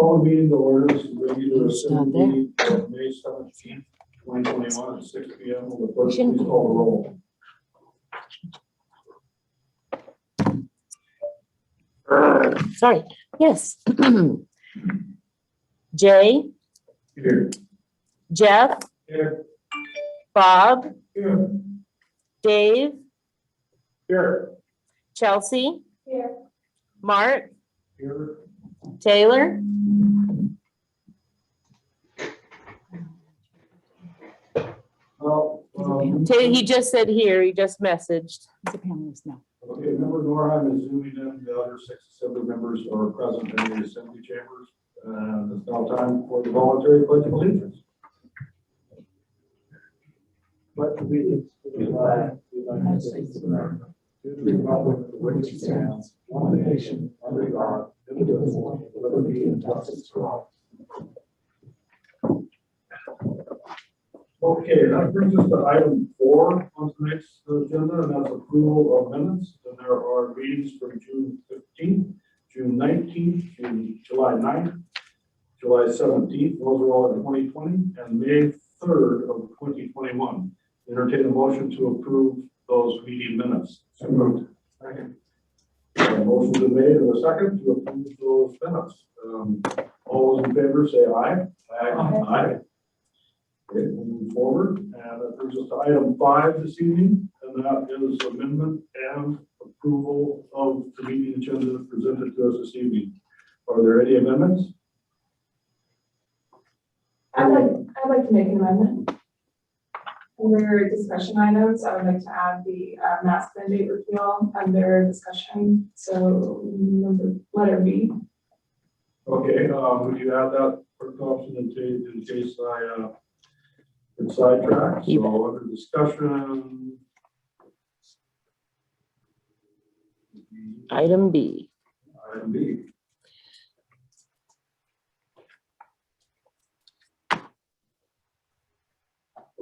call the meeting to order. This is regular It's not assembly meeting of May 17th, 2021 at 6 p.m. Will the clerk please call the roll? Sorry. Yes. Jay, Here. Jeff, Here. Bob, Here. Dave, Here. Chelsea, Here. Mark, Here. Taylor. Well, He just said here, he just messaged. The panelists now. okay, member Norheim is zooming in. The other 6 assembly members are present in the assembly chambers. It's now time for the voluntary pledge of allegiance. Pledge allegiance to the flag of the United States of America, to the republic for which it stands, one nation, under God, indivisible, with liberty and justice for all. Okay, that brings us to item 4 on tonight's agenda, and that's approval of minutes. And there are meetings from June 15th, June 19th, July 9th, July 17th. Those are all in 2020, and May 3rd of 2021. Entertain a motion to approve those meeting minutes. So moved. Second. Motion's been made and a second to approve those minutes. All those in favor say aye. Aye. Okay, we'll move forward, and that brings us to item 5 this evening, and that is amendment and approval of the meeting agenda presented to us this evening. Are there any amendments? I'd like to make an amendment. Under discussion items, I would like to add the mask mandate repeal under discussion. So letter B. Okay, would you add that for option in case I get sidetracked? So under discussion. Item B. Item B.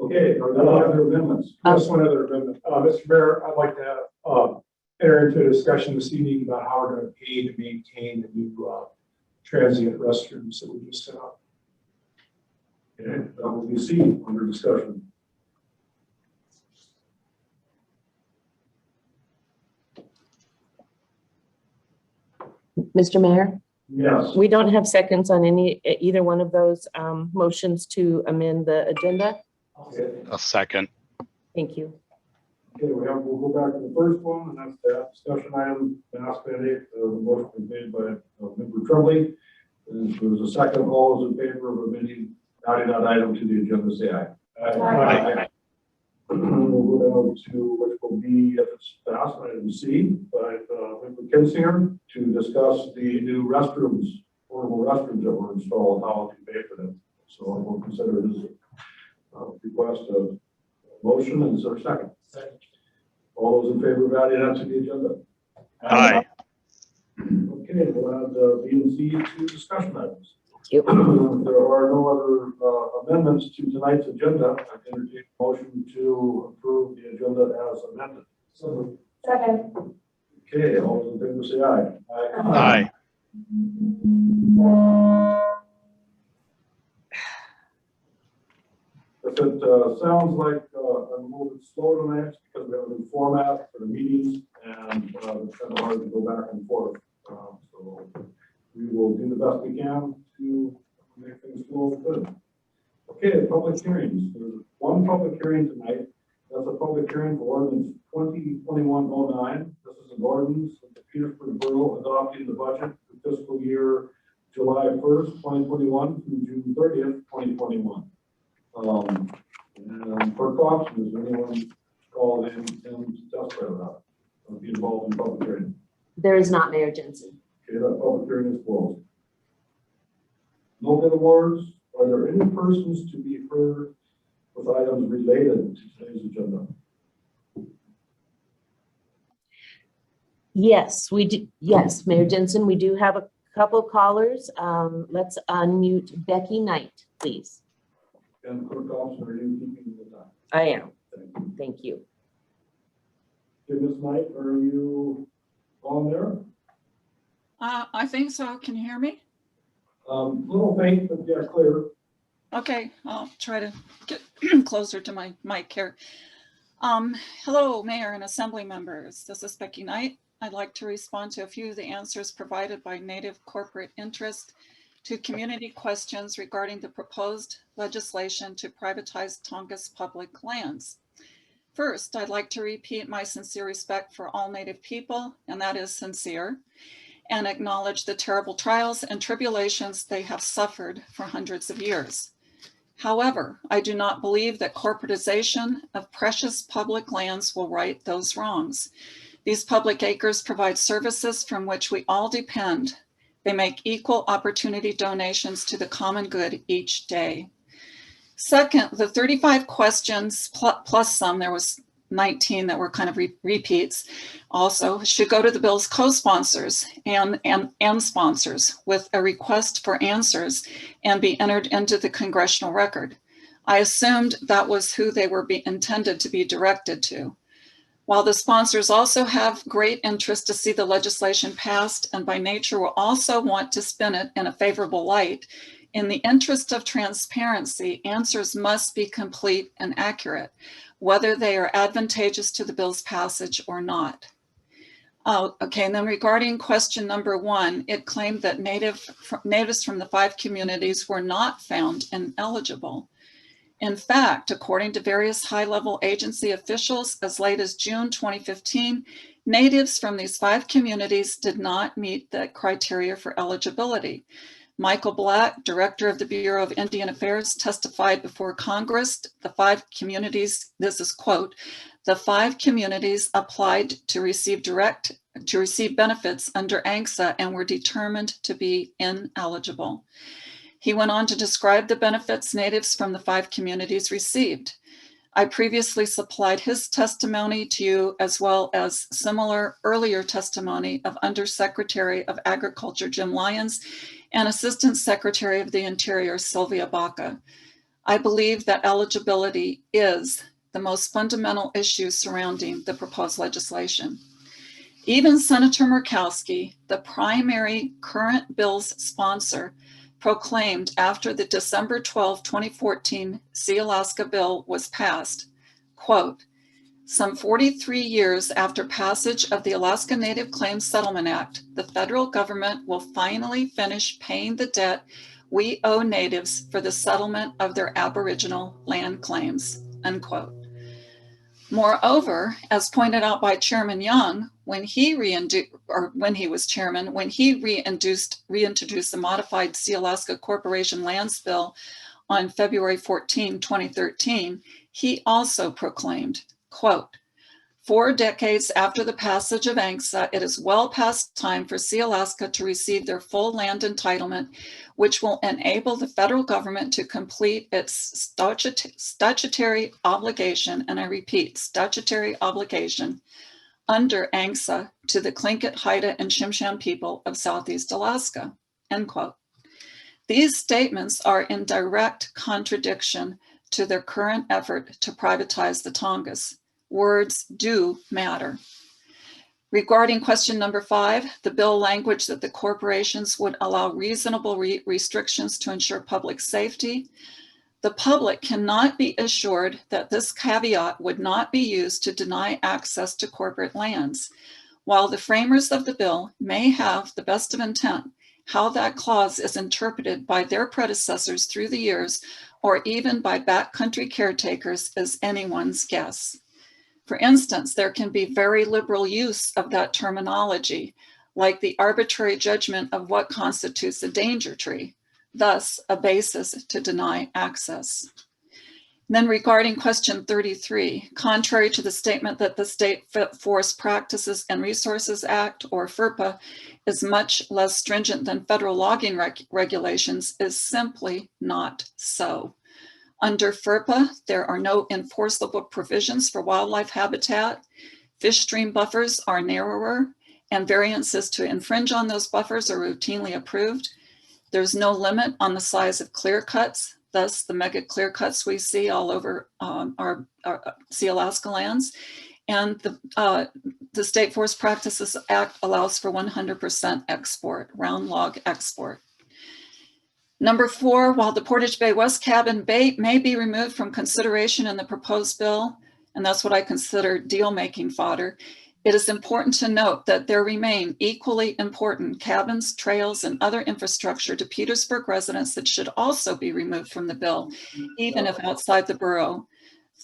Okay, are there any other amendments? Just one other amendment. Mr. Mayor, I'd like to enter into a discussion this evening about how we're going to pay to maintain the new transient restrooms that we just set up. Okay, that will be C under discussion. Mr. Mayor, Yes. we don't have seconds on either one of those motions to amend the agenda. Okay. A second. Thank you. Okay, we'll go back to the first one, and that's the discussion item, mask mandate. The motion was made by member Tremblay. And if there's a second, all those in favor of amending, adding that item to the agenda, say aye. Aye. We'll go down to which will be, if it's passed, item C, by member Kinsinger to discuss the new restrooms, portable restrooms that were installed, how to pay for them. So we'll consider it as a request of motion, and is there a second? Second. All those in favor of adding that to the agenda? Aye. Okay, we'll add B and C to discussion items. Thank you. There are no other amendments to tonight's agenda. I can entertain a motion to approve the agenda as amended. So, Second. okay, all those in favor say aye. Aye. If it sounds like I'm a little bit slow tonight, because we have a new format for the meetings, and it's kind of hard to go back and forth. So we will do the best we can to make things flow good. Okay, public hearings. There's one public hearing tonight. That's a public hearing for ordinance 2021-09. This is an ordinance of the Petersburg Borough adopting the budget for fiscal year July 1st, 2021 through June 30th, 2021. And for caution, is anyone called in and testify about or be involved in public hearing? There is not, Mayor Jensen. Okay, that public hearing is closed. No bid awards. Are there any persons to be heard with items related to today's agenda? Yes, we do. Yes, Mayor Jensen, we do have a couple callers. Let's unmute Becky Knight, please. And Clerk Thompson, are you keeping the time? I am. Thank you. Okay, Ms. Knight, are you on there? I think so. Can you hear me? Little faint, but yeah, clear. Okay, I'll try to get closer to my mic here. Hello, Mayor and Assembly members. This is Becky Knight. I'd like to respond to a few of the answers provided by Native corporate interest to community questions regarding the proposed legislation to privatize Tongass public lands. First, I'd like to repeat my sincere respect for all Native people, and that is sincere, and acknowledge the terrible trials and tribulations they have suffered for hundreds of years. However, I do not believe that corporatization of precious public lands will right those wrongs. These public acres provide services from which we all depend. They make equal opportunity donations to the common good each day. Second, the 35 questions plus some, there was 19 that were kind of repeats, also should go to the bill's co-sponsors and sponsors with a request for answers and be entered into the congressional record. I assumed that was who they were intended to be directed to. While the sponsors also have great interest to see the legislation passed and by nature will also want to spin it in a favorable light, in the interest of transparency, answers must be complete and accurate, whether they are advantageous to the bill's passage or not. Okay, and then regarding question number 1, it claimed that natives from the 5 communities were not found ineligible. In fact, according to various high-level agency officials, as late as June 2015, natives from these 5 communities did not meet the criteria for eligibility. Michael Black, director of the Bureau of Indian Affairs, testified before Congress. The 5 communities, this is quote, the 5 communities applied to receive benefits under ANCSA and were determined to be ineligible. He went on to describe the benefits natives from the 5 communities received. I previously supplied his testimony to you, as well as similar earlier testimony of Undersecretary of Agriculture Jim Lyons and Assistant Secretary of the Interior Sylvia Baca. I believe that eligibility is the most fundamental issue surrounding the proposed legislation. Even Senator Murkowski, the primary current bill's sponsor, proclaimed after the December 12, 2014 Sealaska bill was passed, quote, some 43 years after passage of the Alaska Native Claims Settlement Act, the federal government will finally finish paying the debt we owe natives for the settlement of their Aboriginal land claims, unquote. Moreover, as pointed out by Chairman Young, when he was chairman, when he reintroduced the modified Sealaska Corporation Lands Bill on February 14, 2013, he also proclaimed, quote, 4 decades after the passage of ANCSA, it is well past time for Sealaska to receive their full land entitlement, which will enable the federal government to complete its statutory obligation, and I repeat, statutory obligation, under ANCSA to the Tlingit, Haida, and Tsimshian people of Southeast Alaska, end quote. These statements are in direct contradiction to their current effort to privatize the Tongass. Words do matter. Regarding question number 5, the bill language that the corporations would allow reasonable restrictions to ensure public safety. The public cannot be assured that this caveat would not be used to deny access to corporate lands. While the framers of the bill may have the best of intent, how that clause is interpreted by their predecessors through the years, or even by backcountry caretakers, is anyone's guess. For instance, there can be very liberal use of that terminology, like the arbitrary judgment of what constitutes a danger tree, thus a basis to deny access. And then regarding question 33, contrary to the statement that the State Forest Practices and Resources Act, or FERPA, is much less stringent than federal logging regulations, is simply not so. Under FERPA, there are no enforceable provisions for wildlife habitat. Fish stream buffers are narrower, and variances to infringe on those buffers are routinely approved. There's no limit on the size of clear cuts, thus the mega clear cuts we see all over our Sealaska lands. And the State Forest Practices Act allows for 100% export, round log export. Number 4, while the Portage Bay West Cabin may be removed from consideration in the proposed bill, and that's what I consider deal-making fodder, it is important to note that there remain equally important cabins, trails, and other infrastructure to Petersburg residents that should also be removed from the bill, even if outside the borough.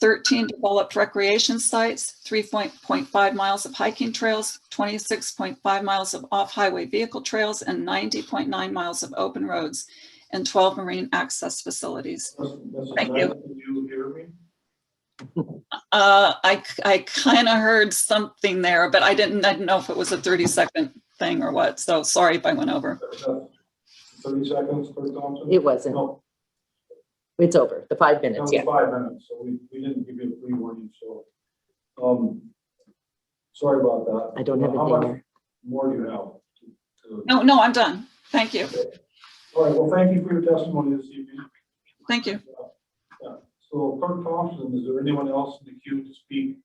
13 developed recreation sites, 3.5 miles of hiking trails, 26.5 miles of off-highway vehicle trails, and 90.9 miles of open roads, and 12 marine access facilities. Thank you. Can you hear me? I kind of heard something there, but I didn't know if it was a 30-second thing or what. So sorry if I went over. 30 seconds, Clerk Thompson? It wasn't. No, It's over, the 5 that minutes, was yeah. 5 minutes, so we didn't give you a pre-warning, so. Sorry about that. I don't have How anything much there. more do you have? No, I'm done. Thank you. All right, well, thank you for your testimony this evening. Thank you. Yeah. So Clerk Thompson, is there anyone else in the queue to speak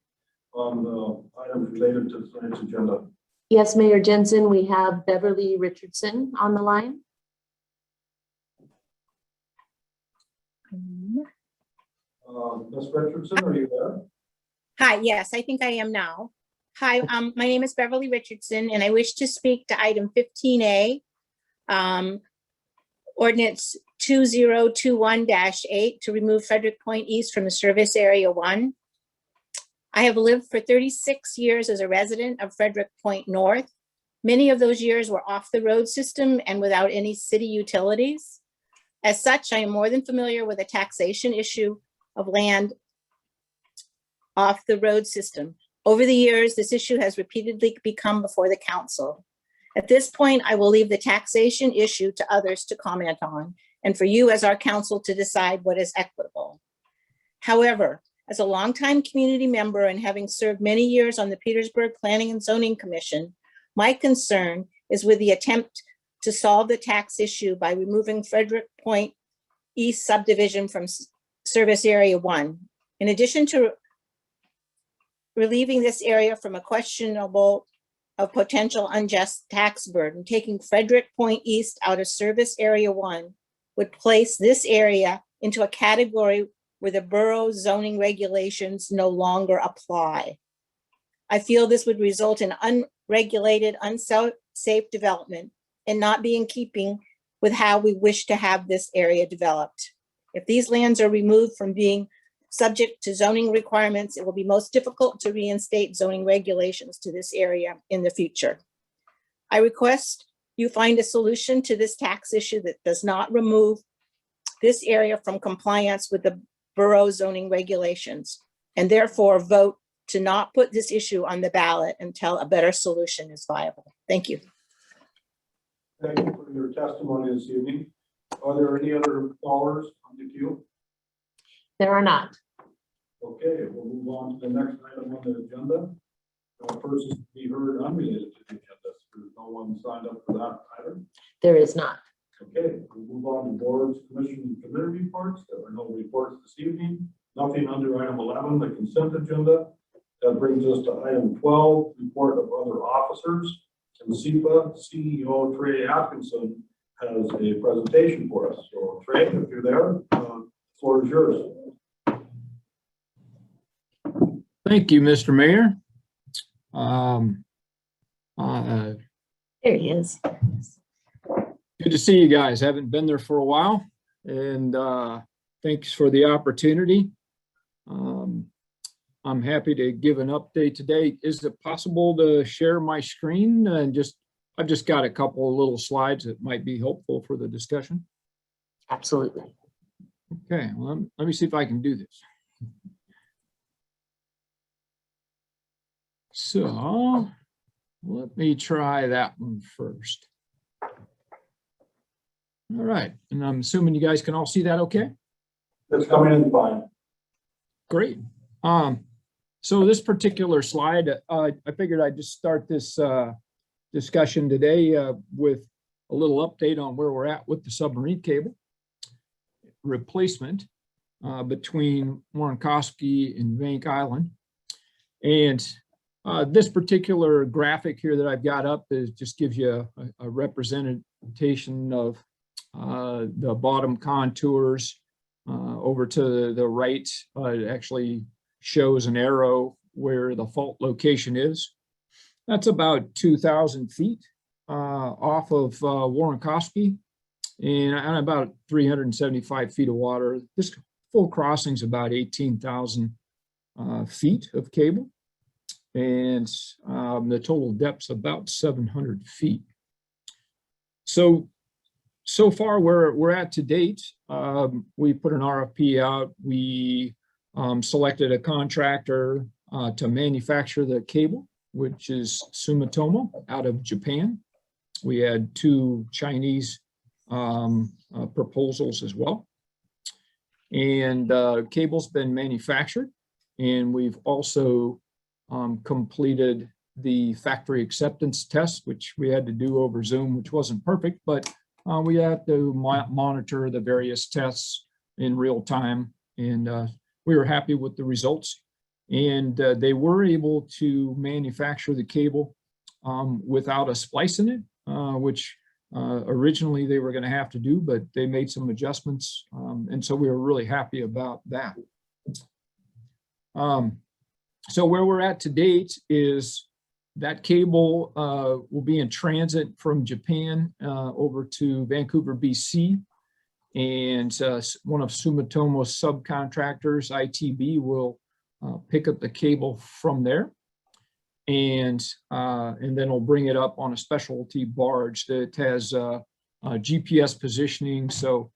on the items related to tonight's agenda? Yes, Mayor Jensen, we have Beverly Richardson on the line. Ms. Richardson, are you there? Hi, yes, I think I am now. Hi, my name is Beverly Richardson, and I wish to speak to item 15A, Ordinance 2021-8 to remove Frederick Point East from the Service Area 1. I have lived for 36 years as a resident of Frederick Point North. Many of those years were off the road system and without any city utilities. As such, I am more than familiar with the taxation issue of land off the road system. Over the years, this issue has repeatedly become before the council. At this point, I will leave the taxation issue to others to comment on, and for you as our council to decide what is equitable. However, as a longtime community member and having served many years on the Petersburg Planning and Zoning Commission, my concern is with the attempt to solve the tax issue by removing Frederick Point East subdivision from Service Area 1. In addition to relieving this area from a questionable of potential unjust tax burden, taking Frederick Point East out of Service Area 1 would place this area into a category where the borough zoning regulations no longer apply. I feel this would result in unregulated, unsafe development and not be in keeping with how we wish to have this area developed. If these lands are removed from being subject to zoning requirements, it will be most difficult to reinstate zoning regulations to this area in the future. I request you find a solution to this tax issue that does not remove this area from compliance with the borough zoning regulations, and therefore vote to not put this issue on the ballot until a better solution is viable. Thank you. Thank you for your testimony this evening. Are there any other callers on the queue? There are not. Okay, we'll move on to the next item on the agenda. Persons to be heard unrelated to the agenda. There's no one signed up for that item. There is not. Okay, we'll move on to boards, commission, and committee reports. There are no reports this evening. Nothing under item 11, the consent agenda. That brings us to item 12, report of other officers. And SEPA CEO Trey Atkinson has a presentation for us. So Trey, if you're there, the floor is yours. Thank you, Mr. Mayor. There he is. Good to see you guys. Haven't been there for a while, and thanks for the opportunity. I'm happy to give an update today. Is it possible to share my screen and I've just got a couple of little slides that might be helpful for the discussion? Absolutely. Okay, well, let me see if I can do this. So let me try that one first. All right, and I'm assuming you guys can all see that okay? It's coming in fine. Great. So this particular slide, I figured I'd just start this discussion today with a little update on where we're at with the submarine cable replacement between Warrenkoski and Vank Island. And this particular graphic here that I've got up just gives you a representation of the bottom contours. Over to the right, it actually shows an arrow where the fault location is. That's about 2,000 feet off of Warrenkoski and about 375 feet of water. This full crossing is about 18,000 feet of cable, and the total depth's about 700 feet. So far, we're at to date, we put an RFP out. We selected a contractor to manufacture the cable, which is Sumitomo out of Japan. We had 2 Chinese proposals as well. And cable's been manufactured, and we've also completed the factory acceptance test, which we had to do over Zoom, which wasn't perfect, but we had to monitor the various tests in real time, and we were happy with the results. And they were able to manufacture the cable without a splice in it, which originally they were going to have to do, but they made some adjustments, and so we were really happy about that. So where we're at to date is that cable will be in transit from Japan over to Vancouver, BC. And one of Sumitomo's subcontractors, ITB, will pick up the cable from there. And then we'll bring it up on a specialty barge that has GPS positioning, so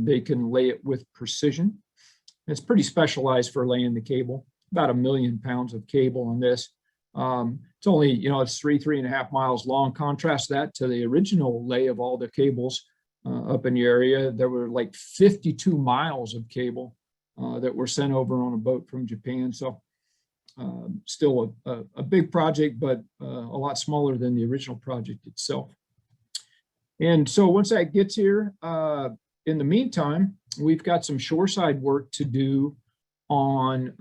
they can lay it with precision. It's pretty specialized for laying the cable, about 1 million pounds of cable on this. It's only, it's 3.5 miles long. Contrast that to the original lay of all the cables up in the area. There were like 52 miles of cable that were sent over on a boat from Japan. So still a big project, but a lot smaller than the original project itself. And so once that gets here, in the meantime, we've got some shoreside work to do on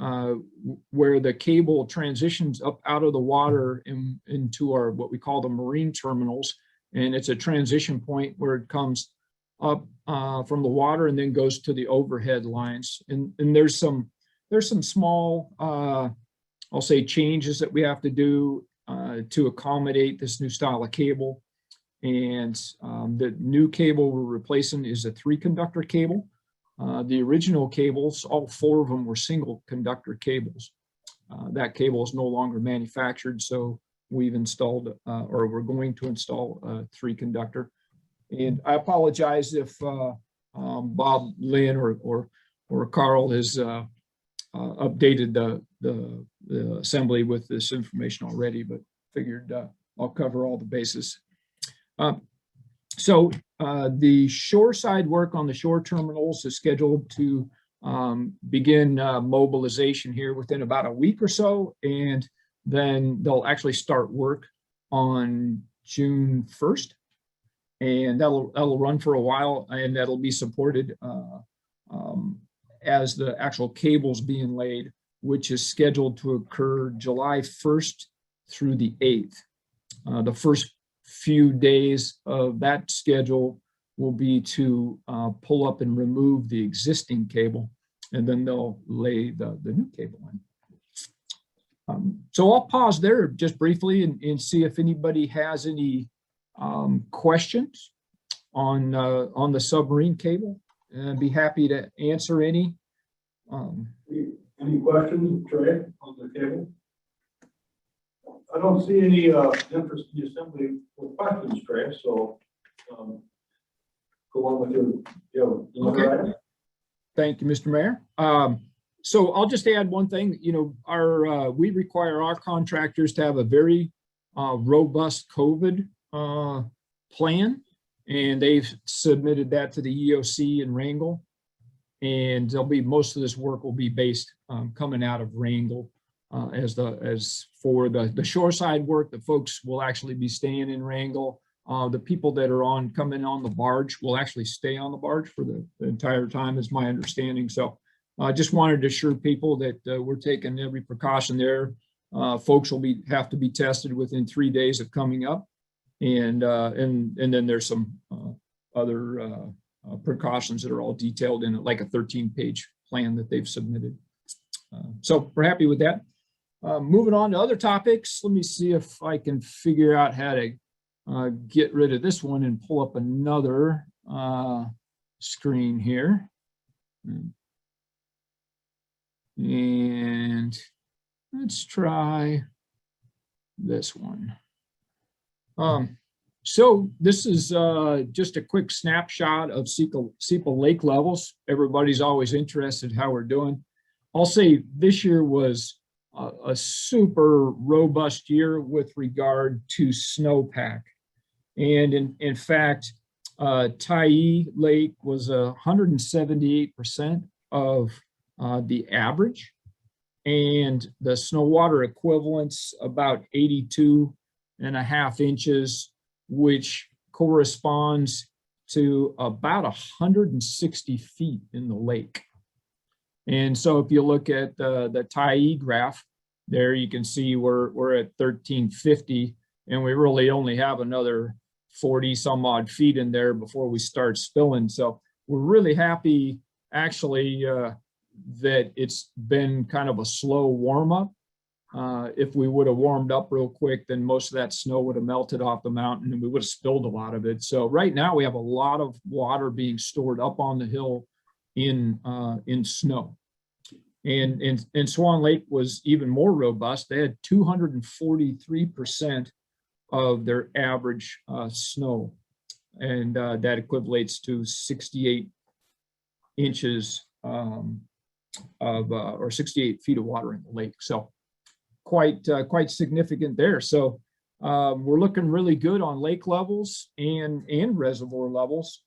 where the cable transitions up out of the water into our what we call the marine terminals, and it's a transition point where it comes up from the water and then goes to the overhead lines. And there's some small I'll say changes that we have to do to accommodate this new style of cable. And the new cable we're replacing is a 3-conductor cable. The original cables, all 4 of them were single conductor cables. That cable is no longer manufactured, so we've installed, or we're going to install a 3-conductor. And I apologize if Bob, Lynn, or Carl has updated the assembly with this information already, but figured I'll cover all the bases. So the shoreside work on the shore terminals is scheduled to begin mobilization here within about a week or so, and then they'll actually start work on June 1st, and that'll run for a while, and that'll be supported as the actual cables being laid, which is scheduled to occur July 1st through the 8th. The first few days of that schedule will be to pull up and remove the existing cable, and then they'll lay the new cable in. So I'll pause there just briefly and see if anybody has any questions on the submarine cable, and I'd be happy to answer any. Any questions, Trey, on the cable? I don't see any interest in the assembly with questions, Trey, so go on with your Okay. item. Thank you, Mr. Mayor. So I'll just add one thing. We require our contractors to have a very robust COVID plan, and they've submitted that to the EOC in Wrangell. And most of this work will be based coming out of Wrangell. As for the shoreside work, the folks will actually be staying in Wrangell. The people that are coming on the barge will actually stay on the barge for the entire time, is my understanding. So I just wanted to assure people that we're taking every precaution there. Folks will have to be tested within 3 days of coming up, and then there's some other precautions that are all detailed in like a 13-page plan that they've submitted. So we're happy with that. Moving on to other topics, let me see if I can figure out how to get rid of this one and pull up another screen here. And let's try this one. So this is just a quick snapshot of Sepal Lake levels. Everybody's always interested how we're doing. I'll say this year was a super robust year with regard to snowpack. And in fact, Tyee Lake was 178% of the average, and the snow water equivalent's about 82.5 inches, which corresponds to about 160 feet in the lake. And so if you look at the Tyee graph there, you can see we're at 1350, and we really only have another 40 some odd feet in there before we start spilling. So we're really happy actually that it's been kind of a slow warm up. If we would have warmed up real quick, then most of that snow would have melted off the mountain and we would have spilled a lot of it. So right now we have a lot of water being stored up on the hill in snow. And Swan Lake was even more robust. They had 243% of their average snow, and that equates to 68 inches or 68 feet of water in the lake. So quite significant there. So we're looking really good on lake levels and reservoir levels.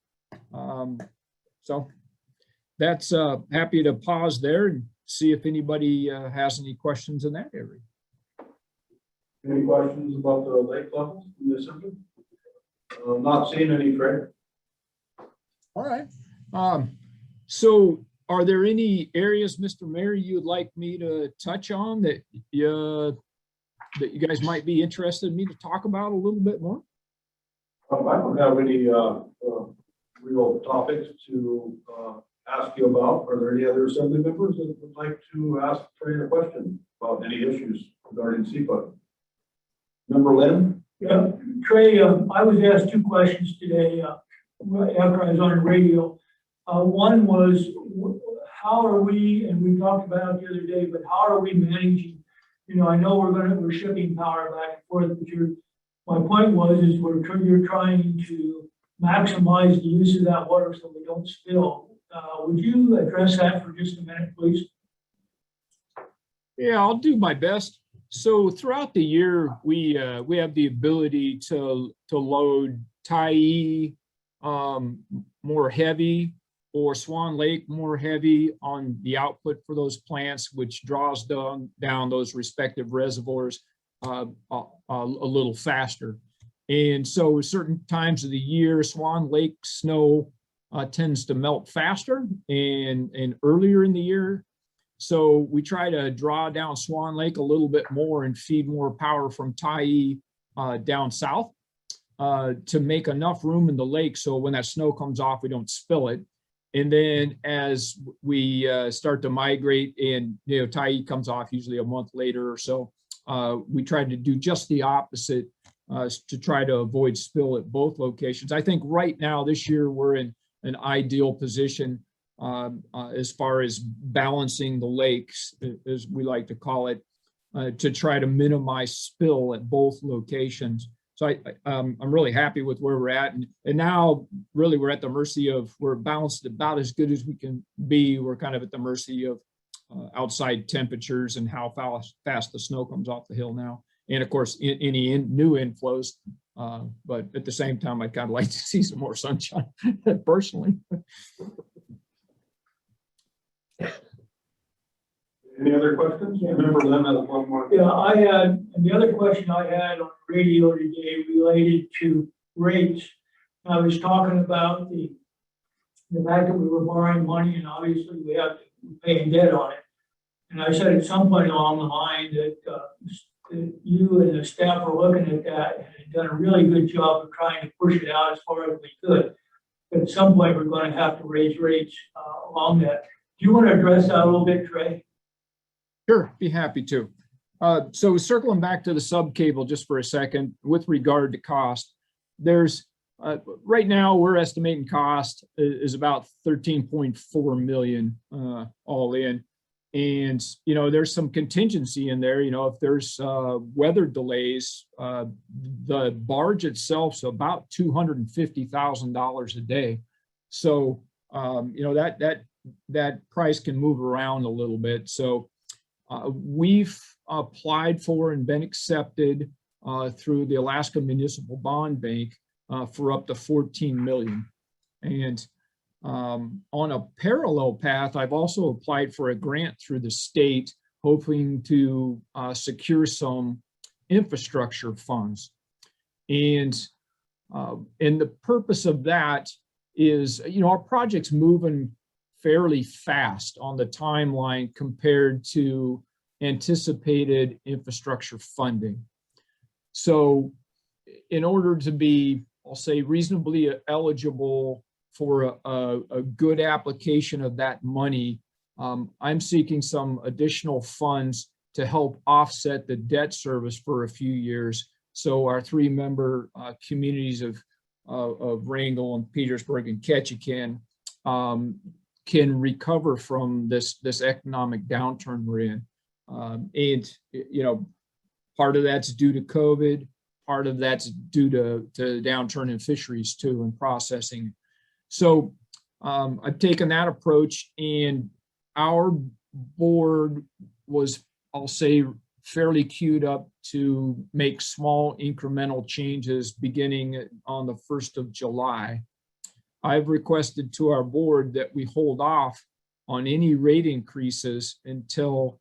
So that's happy to pause there and see if anybody has any questions in that area. Any questions about the lake levels in the system? Not seeing any, Craig. All right. So are there any areas, Mr. Mayor, you'd like me to touch on that you guys might be interested in me to talk about a little bit more? I don't have any real topics to ask you about. Are there any other assembly members that would like to ask Trey a question about any issues regarding SEPA? Member Lynn? Yeah, Trey, I was asked two questions today after I was on the radio. One was, how are we, and we talked about it the other day, but how are we managing? You know, I know we're shipping power back and forth, but my point was, is you're trying to maximize the use of that water so we don't spill. Would you address that for just a minute, please? Yeah, I'll do my best. So throughout the year, we have the ability to load Tyee more heavy or Swan Lake more heavy on the output for those plants, which draws down those respective reservoirs a little faster. And so certain times of the year, Swan Lake snow tends to melt faster and earlier in the year. So we try to draw down Swan Lake a little bit more and feed more power from Tyee down south to make enough room in the lake so when that snow comes off, we don't spill it. And then as we start to migrate and Tyee comes off usually a month later or so, we try to do just the opposite to try to avoid spill at both locations. I think right now this year we're in an ideal position as far as balancing the lakes, as we like to call it, to try to minimize spill at both locations. So I'm really happy with where we're at. And now really we're at the mercy of, we're balanced about as good as we can be. We're kind of at the mercy of outside temperatures and how fast the snow comes off the hill now. And of course, any new inflows. But at the same time, I'd kind of like to see some more sunshine personally. Any other questions? Member Lynn has one more. Yeah, and the other question I had on the radio today related to rates. I was talking about the fact that we were borrowing money and obviously we have to pay debt on it. And I said at some point along the line that you and the staff were looking at that and had done a really good job of trying to push it out as far as we could. at some point, we're going to have to raise rates along that. Do you want to address that a little bit, Trey? Sure, be happy to. So circling back to the sub cable just for a second, with regard to cost, there's right now we're estimating cost is about 13.4 million all in. And, you know, there's some contingency in there, you know, if there's weather delays, the barge itself's about $250,000 a day. So, you know, that price can move around a little bit. So we've applied for and been accepted through the Alaska Municipal Bond Bank for up to 14 million. And on a parallel path, I've also applied for a grant through the state, hoping to secure some infrastructure funds. And the purpose of that is, you know, our project's moving fairly fast on the timeline compared to anticipated infrastructure funding. So in order to be, I'll say, reasonably eligible for a good application of that money, I'm seeking some additional funds to help offset the debt service for a few years. So our 3-member communities of Wrangell and Petersburg and Ketchikan can recover from this economic downturn we're in. And, you know, part of that's due to COVID, part of that's due to downturn in fisheries too, and processing. So I've taken that approach, and our board was, I'll say, fairly queued up to make small incremental changes beginning on the 1st of July. I've requested to our board that we hold off on any rate increases until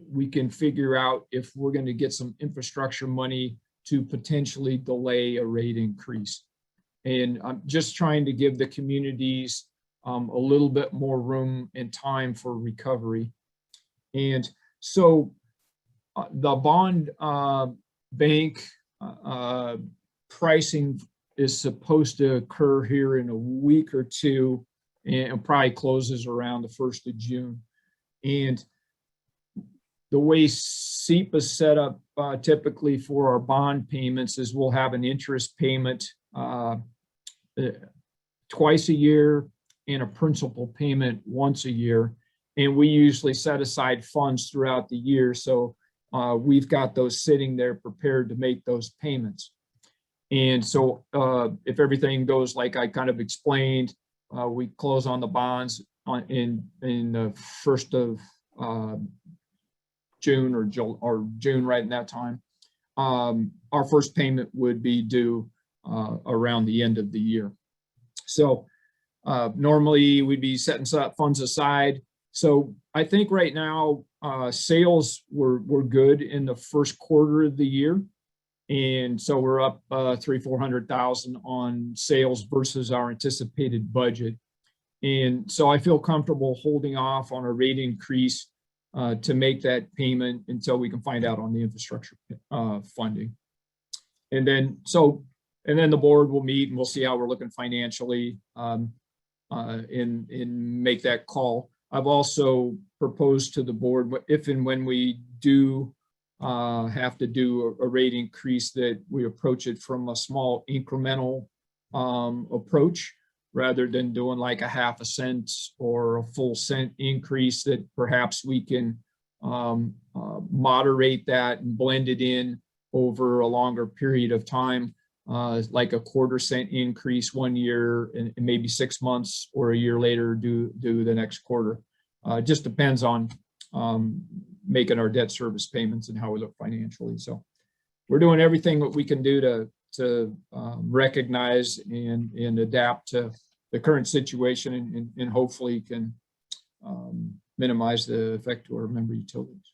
we can figure out if we're going to get some infrastructure money to potentially delay a rate increase. And I'm just trying to give the communities a little bit more room and time for recovery. And so the bond bank pricing is supposed to occur here in a week or two, and probably closes around the 1st of June. And the way SEEP is set up typically for our bond payments is we'll have an interest payment twice a year and a principal payment once a year. And we usually set aside funds throughout the year. So we've got those sitting there prepared to make those payments. And so if everything goes like I kind of explained, we close on the bonds in the 1st of June or June, right in that time. Our first payment would be due around the end of the year. So normally we'd be setting funds aside. So I think right now sales were good in the first quarter of the year. And so we're up $300,000-400,000 on sales versus our anticipated budget. And so I feel comfortable holding off on a rate increase to make that payment until we can find out on the infrastructure funding. And then the board will meet and we'll see how we're looking financially and make that call. I've also proposed to the board, if and when we do have to do a rate increase, that we approach it from a small incremental approach, rather than doing like a half a cent or a full cent increase, that perhaps we can moderate that and blend it in over a longer period of time, like a quarter-cent increase one year and maybe 6 months, or a year later do the next quarter. It just depends on making our debt service payments and how we look financially. So we're doing everything that we can do to recognize and adapt to the current situation, and hopefully can minimize the effect to our member utilities.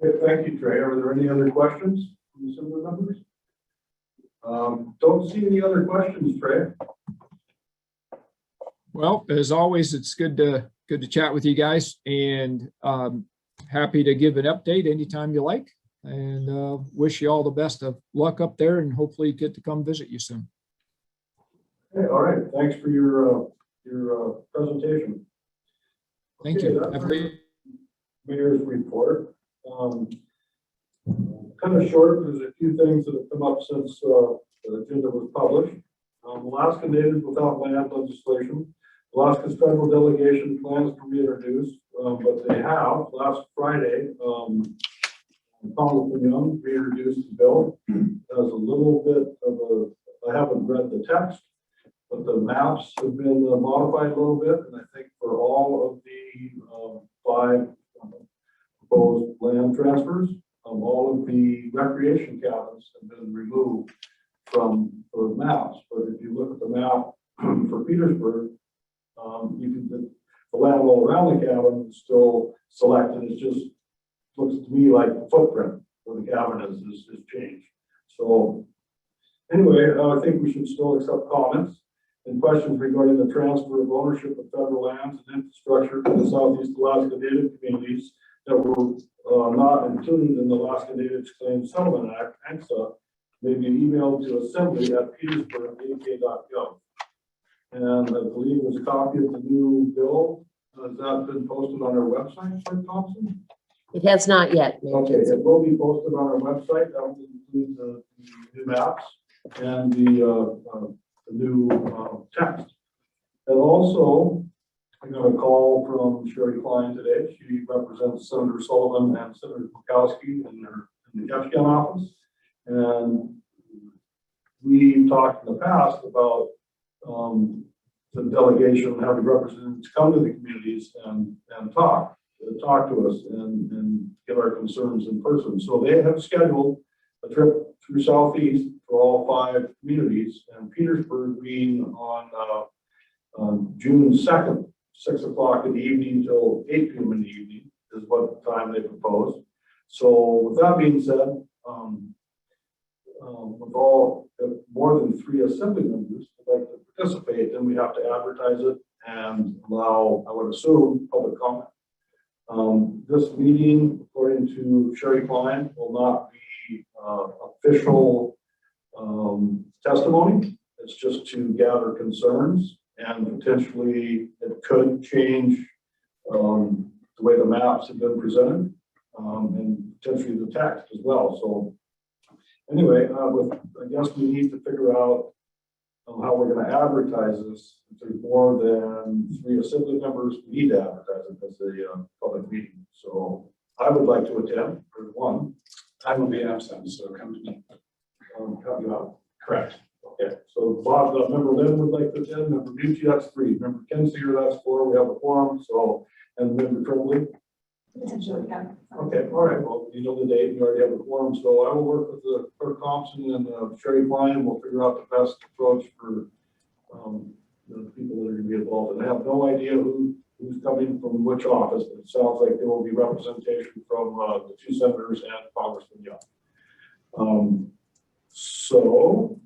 Okay, thank you, Trey. Are there any other questions from the Assembly members? Don't see any other questions, Trey. Well, as always, it's good to chat with you guys, and happy to give an update anytime you like, and wish you all the best of luck up there, and hopefully get to come visit you soon. Okay, all right, thanks for your presentation. Thank Okay, you. that's Have a our great- Mayor's report. Kind of short, there's a few things that have come up since the agenda was published. Alaska Natives Without Land legislation. Alaska's federal delegation plans to be introduced, but they have last Friday. Congressman Young reintroduced the bill. Has a little bit of I haven't read the text, but the maps have been modified a little bit, and I think for all of the 5 proposed land transfers, all of the recreation cabins have been removed from the maps. But if you look at the map for Petersburg, you can the land all around the cabin is still selected. It just looks to me like the footprint where the cabin is changed. So anyway, I think we should still accept comments and questions regarding the transfer of ownership of federal lands and infrastructure to the Southeast Alaska Native communities that were not included in the Alaska Natives Claims Settlement Act, ANCSA, may be emailed to assembly@petersburg.ak.gov. And I believe there's a copy of the new bill. Has that been posted on our website, Clerk Thompson? It has not yet, Mayor Okay, Jensen. it will be posted on our website. That will include the new maps and the new text. And also, I got a call from Sherry Klein today. She represents Senator Sullivan and Senator Bukowski in the Ketchikan office. And we talked in the past about the delegation having representatives come to the communities and talk to us and get our concerns in person. So they have scheduled a trip through Southeast for all 5 communities, and Petersburg being on June 2nd, 6 o'clock in the evening till 8 p.m. in the evening is what time they proposed. So with that being said, with all more than 3 assembly members would like to participate, then we have to advertise it and allow, I would assume, public comment. This meeting, according to Sherry Klein, will not be official testimony. It's just to gather concerns, and potentially it could change the way the maps have been presented, and potentially the text as well. So anyway, I guess we need to figure out how we're going to advertise this. If there's more than 3 assembly members, we need to advertise it as a public meeting. So I would like to attend, for one. I will be absent, so come to me. Help you out. Correct. Okay, so Bob, member Lynn would like to attend, member Nucci, that's 3. Member Kinsinger, that's 4. We have a quorum, so, and member Tremblay. Potentially, yeah. Okay, all right, well, you know the date, you already have a quorum, so I will work with the Clerk Thompson and Sherry Klein. We'll figure out the best approach for the people that are going to be involved. And I have no idea who's coming from which office, but it sounds like there will be representation from the 2 senators and Congressman Young. So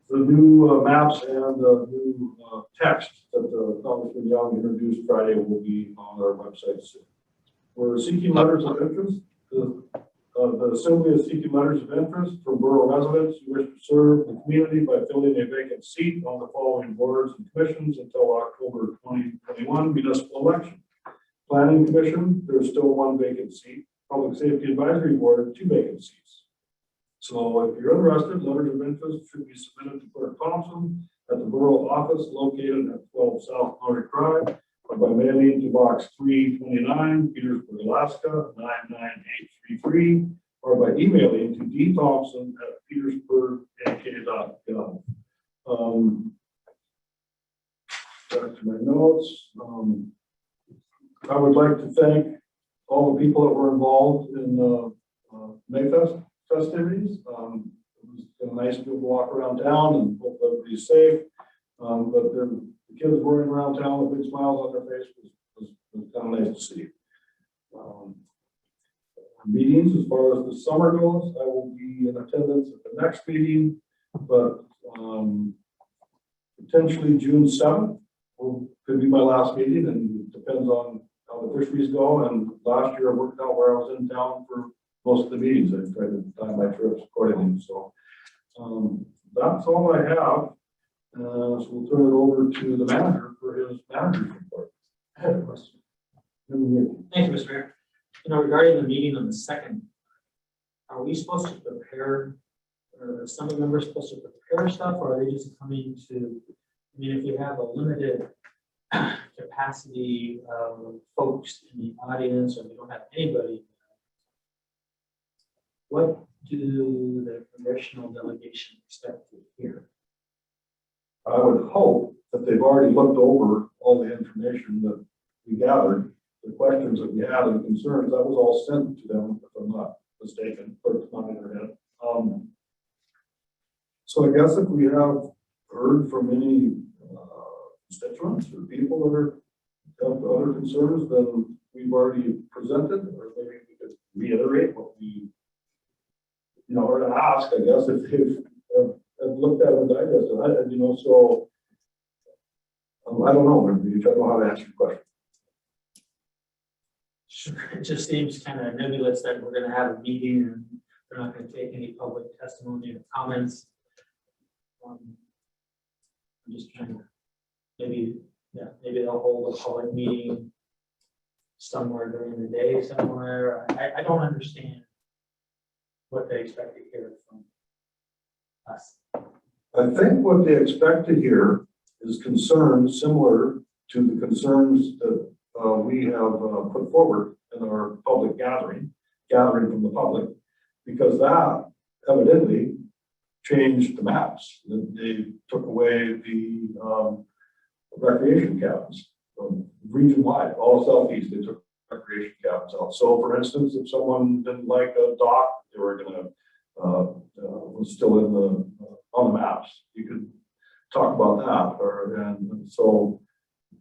the new maps and the new text that Congressman Young introduced Friday will be on our website soon. We're seeking letters of interest. The Assembly is seeking letters of interest from borough residents who wish to serve the community by filling a vacant seat on the following boards and commissions until October 2021 municipal election. Planning Commission, there's still 1 vacant seat. Public Safety Advisory Board, 2 vacant seats. So if you're interested, letters of interest should be submitted to Clerk Thompson at the borough office located at 12 South Nordic Drive, or by mailing to Box 329, Petersburg, Alaska 99833, or by emailing to dthompson@petersburgak.gov. Back to my notes. I would like to thank all the people that were involved in Mayfest festivities. It was nice to be able to walk around town and hope everybody's safe. But the kids running around town with big smiles on their face was kind of nice to see. Meetings, as far as the summer goes, I will be in attendance at the next meeting, but potentially June 7th could be my last meeting, and it depends on how the fisheries go. And last year I worked out where I was in town for most of the meetings. I tried to time my trips accordingly. So that's all I have. So we'll turn it over to the manager for his manager's report. I have a question. Thank you, Mr. Mayor. Regarding the meeting on the 2nd, are we supposed to prepare, or are some of the members supposed to prepare stuff, or are they just coming to, if we have a limited capacity of folks in the audience, or we don't have anybody, what do the congressional delegation expect to hear? I would hope that they've already looked over all the information that we gathered, the questions that we had and concerns, that was all sent to them, if I'm not mistaken, or it's not in their head. So I guess if we have heard from any constituents or people that have other concerns than we've already presented, or maybe we could reiterate what we, or to ask, I guess, if they've have looked at and digested, so I don't know, maybe I don't know how to answer your question. Sure, it just seems kind of nebulous that we're going to have a meeting and we're not going to take any public testimony or comments. I'm just trying to, maybe they'll hold a public meeting somewhere during the day somewhere. I don't understand what they expect to hear from us. I think what they expect to hear is concerns similar to the concerns that we have put forward in our public gathering from the public, because that evidently changed the maps. They took away the recreation cabins region-wide, all southeast. They took recreation cabins out. So, for instance, if someone didn't like a dock, they were going to was still in the on the maps. You could talk about that, and so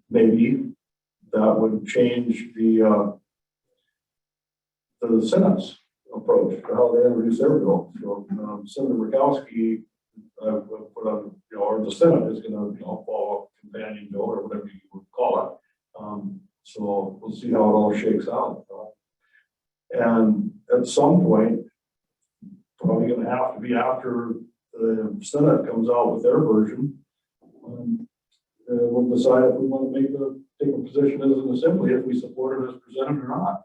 maybe that would change the Senate's approach to how they introduce their bill. So Senator Murkowski put on, or the Senate is going to follow a companion bill or whatever you would call it. So we'll see how it all shakes out. And at some point, probably going to have to be after the Senate comes out with their version. We'll decide if we want to take a position as an assembly, if we support it as presented or not.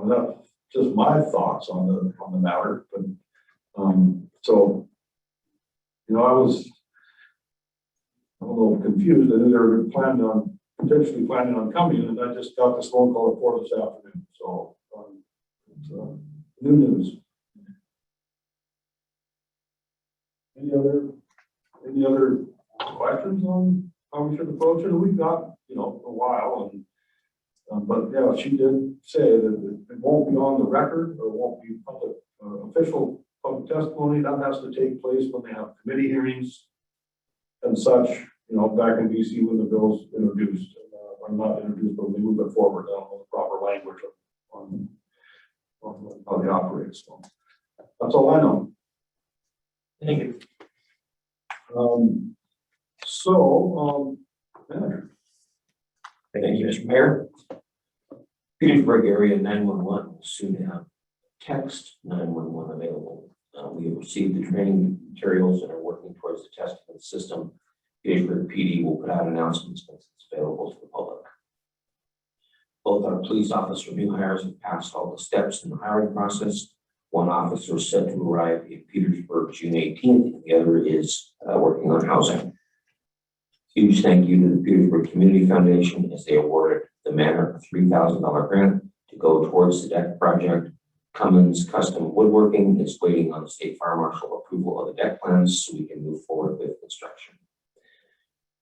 That's just my thoughts on the matter. But so, I was a little confused. I knew they were potentially planning on coming, and I just got this phone call at 4 this afternoon. So it's new news. Any other questions on how we should approach it? We've got, a while, and but yeah, she did say that it won't be on the record, or it won't be public, official public testimony. That has to take place when they have committee hearings and such, back in DC when the bill's introduced, or not introduced, but we move it forward on the proper language on how they operate. So that's all I know. Thank you. Manager. Thank you, Mr. Mayor. Petersburg area 911 will soon have text 911 available. We have received the training materials and are working towards the testing of the system. Petersburg PD will put out announcements once it's available to the public. Both our police officer new hires have passed all the steps in the hiring process. One officer is set to arrive in Petersburg June 18th, and the other is working on housing. Huge thank you to the Petersburg Community Foundation as they awarded the Manor a $3,000 grant to go towards the deck project. Cummins Custom Woodworking is waiting on the State Fire Marshal approval of the deck plans so we can move forward with construction.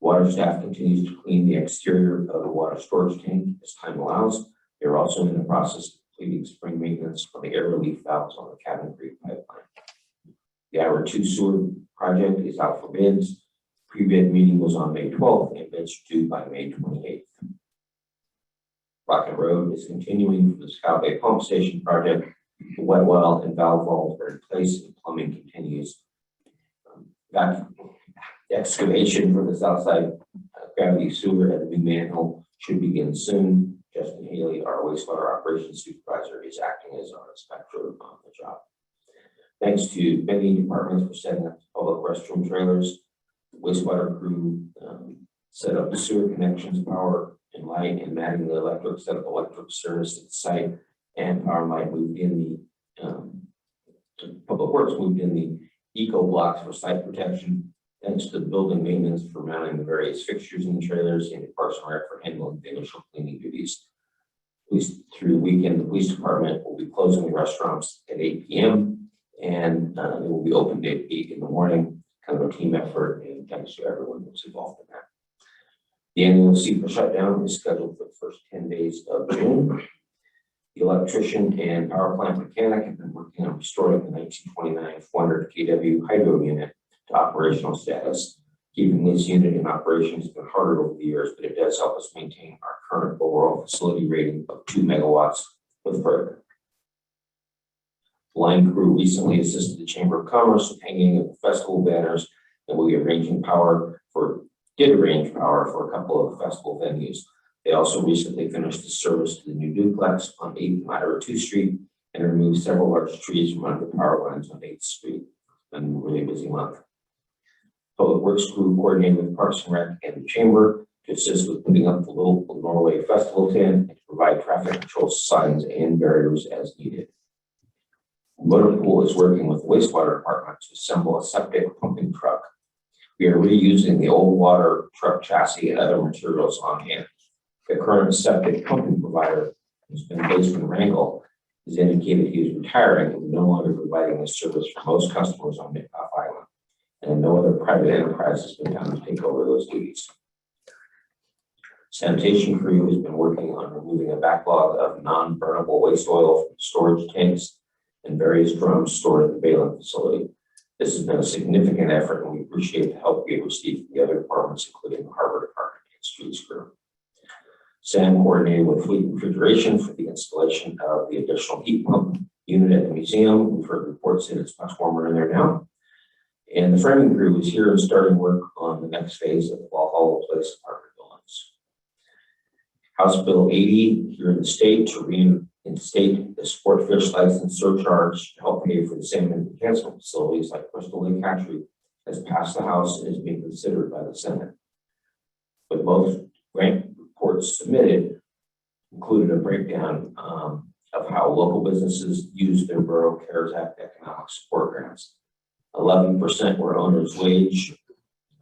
Water staff continues to clean the exterior of the water storage tank as time allows. They're also in the process of completing spring maintenance on the air relief valves on the Cabin Creek pipeline. The Hour 2 sewer project is out for bids. Pre-bid meeting was on May 12th and bids are due by May 28th. Rocket Road is continuing for the Scout Bay Pump Station project. The wet well and valve vaults are in place and plumbing continues. Excavation for the Southside gravity sewer and the new manhole should begin soon. Justin Haley, our wastewater operations supervisor, is acting as our inspector on the job. Thanks to many departments for setting up public restroom trailers. The wastewater crew set up the sewer connections, power and light, and matting the electric, set up electric service at the site, and power and light moved in Public Works moved in the eco blocks for site protection. Thanks to the building maintenance for mounting the various fixtures in the trailers, and the Parks and Rec for handling the initial cleaning duties. At least through the weekend, the police department will be closing the restaurants at 8 p.m. and they will be open at 8 in the morning. Kind of a team effort, and thanks to everyone who's involved in that. The annual SEPA shutdown is scheduled for the first 10 days of June. The electrician and power plant mechanic have been working on restoring the 1929 400 kW hydro unit to operational status. Keeping this unit in operation has been harder over the years, but it does help us maintain our current overall facility rating of 2 megawatts with FERC. The line crew recently assisted the Chamber of Commerce with hanging of the festival banners, and will be arranging did arrange power for a couple of festival venues. They also recently finished the service to the new duplex on 8th and Ira 2 Street and removed several large trees from under the power lines on 8th Street. It's been a really busy month. Public Works crew coordinated with Parks and Rec and the Chamber to assist with putting up the Little Norway Festival tent and to provide traffic control signs and barriers as needed. Motor Pool is working with the wastewater department to assemble a septic pumping truck. We are reusing the old water truck chassis and other materials on hand. The current septic pumping provider, who's been based in Wrangell, has indicated he is retiring and no longer providing this service for most customers on Midcoff Island. And no other private enterprise has been found to take over those duties. Sanitation crew has been working on removing a backlog of non-burnable waste oil from storage tanks and various drums stored at the baling facility. This has been a significant effort, and we appreciate the help we have received from the other departments, including the Harbor Department and Streets crew. Sam coordinated with Fleet Refrigeration for the installation of the additional heat pump unit at the museum. We've heard reports that it's much warmer in there now. And the framing crew is here and starting work on the next phase of the Walhalla Place apartment buildings. House Bill 80 here in the state to reinstate the sport fish license surcharge to help pay for the salmon enhancement facilities like Crystal Lake Hatchery has passed the House and is being considered by the Senate. But both grant reports submitted included a breakdown of how local businesses use their Borough CARES Act economic support grants. 11% were owner's wage,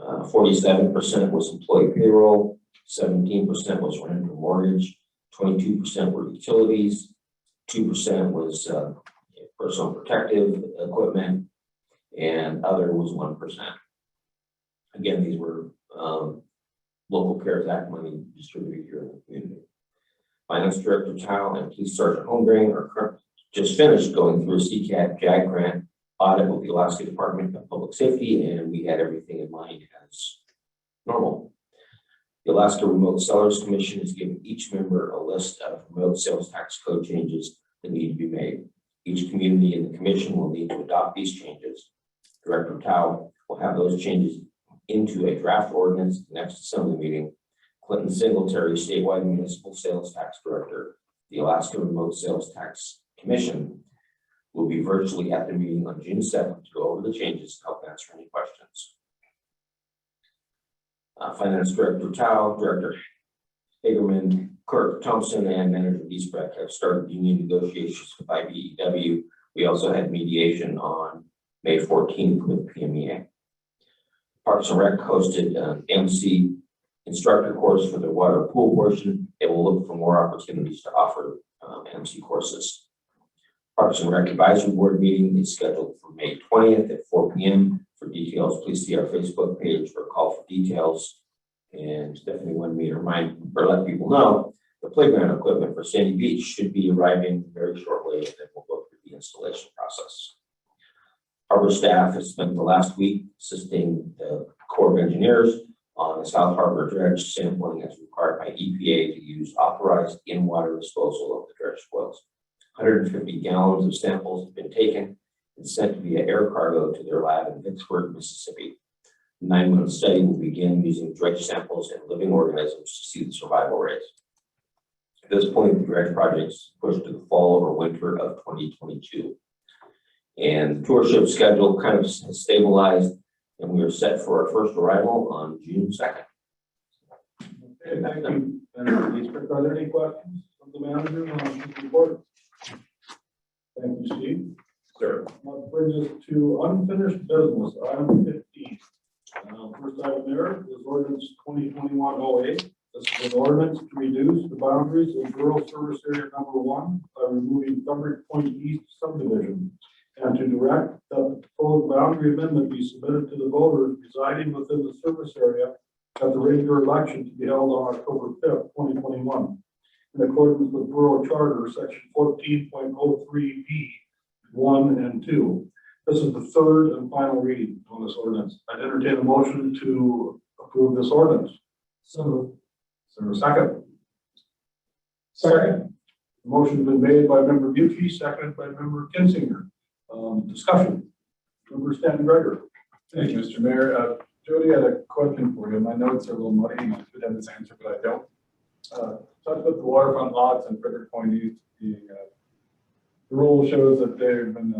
47% was employee payroll, 17% was rent or mortgage, 22% were utilities, 2% was personal protective equipment, and other was 1%. Again, these were local CARES Act money distributed here in the community. Finance Director Chow and Police Sergeant Holmgren are just finished going through a CCAT JAG grant audit with the Alaska Department of Public Safety, and we had everything in mind as normal. The Alaska Remote Sellers Commission has given each member a list of remote sales tax code changes that need to be made. Each community in the commission will need to adopt these changes. Director Tao will have those changes into a draft ordinance at the next assembly meeting. Clinton Singletary, statewide municipal sales tax director, the Alaska Remote Sales Tax Commission, will be virtually at the meeting on June 7th to go over the changes and help answer any questions. Finance Director Tao, Director Hagerman, Clerk Thompson, and Manager Giesbrecht have started union negotiations with IBEW. We also had mediation on May 14th with PMEA. Parks and Rec hosted an MC instructor course for the water pool portion. They will look for more opportunities to offer MC courses. Parks and Rec Advisory Board meeting is scheduled for May 20th at 4 p.m. For details, please see our Facebook page for a call for details. And Stephanie wanted me to remind or let people know the playground equipment for Sandy Beach should be arriving very shortly, and then we'll go through the installation process. Harbor staff has spent the last week assisting the Corps of Engineers on the South Harbor dredge sampling as required by EPA to use authorized in-water disposal of the dredge spoils. 150 gallons of samples have been taken and sent via air cargo to their lab in Vicksburg, Mississippi. The 9-month study will begin using dredge samples and living organisms to see the survival rates. At this point, the dredge project is pushed to the fall or winter of 2022. And the tour ship schedule kind of has stabilized. And we are set for our first arrival on June 2nd. Okay, thank you. Manager Eastbrook. Are there any questions from the manager on the report? Thank you, Steve. Sir. That brings us to unfinished business, item 15. First item there is ordinance 2021-08. This is an ordinance to reduce the boundaries of Borough Service Area Number 1 by removing Frederick Point East subdivision, and to direct that the proposed boundary amendment be submitted to the voters residing within the service area at the regular election to be held on October 5th, 2021, in accordance with Borough Charter, section 14.03B, 1 and 2. This is the third and final reading on this ordinance. I'd entertain a motion to approve this ordinance. So Is there a second? Second. The motion's been made by Member Bucci, seconded by Member Kinsinger. Discussion. Member Stan Gregor. Thank you, Mr. Mayor. Jody had a question for you. My notes are a little muddy and I should have this answer, but I don't. Talked about the waterfront lots and Frederick Point East being, the rule shows that they've been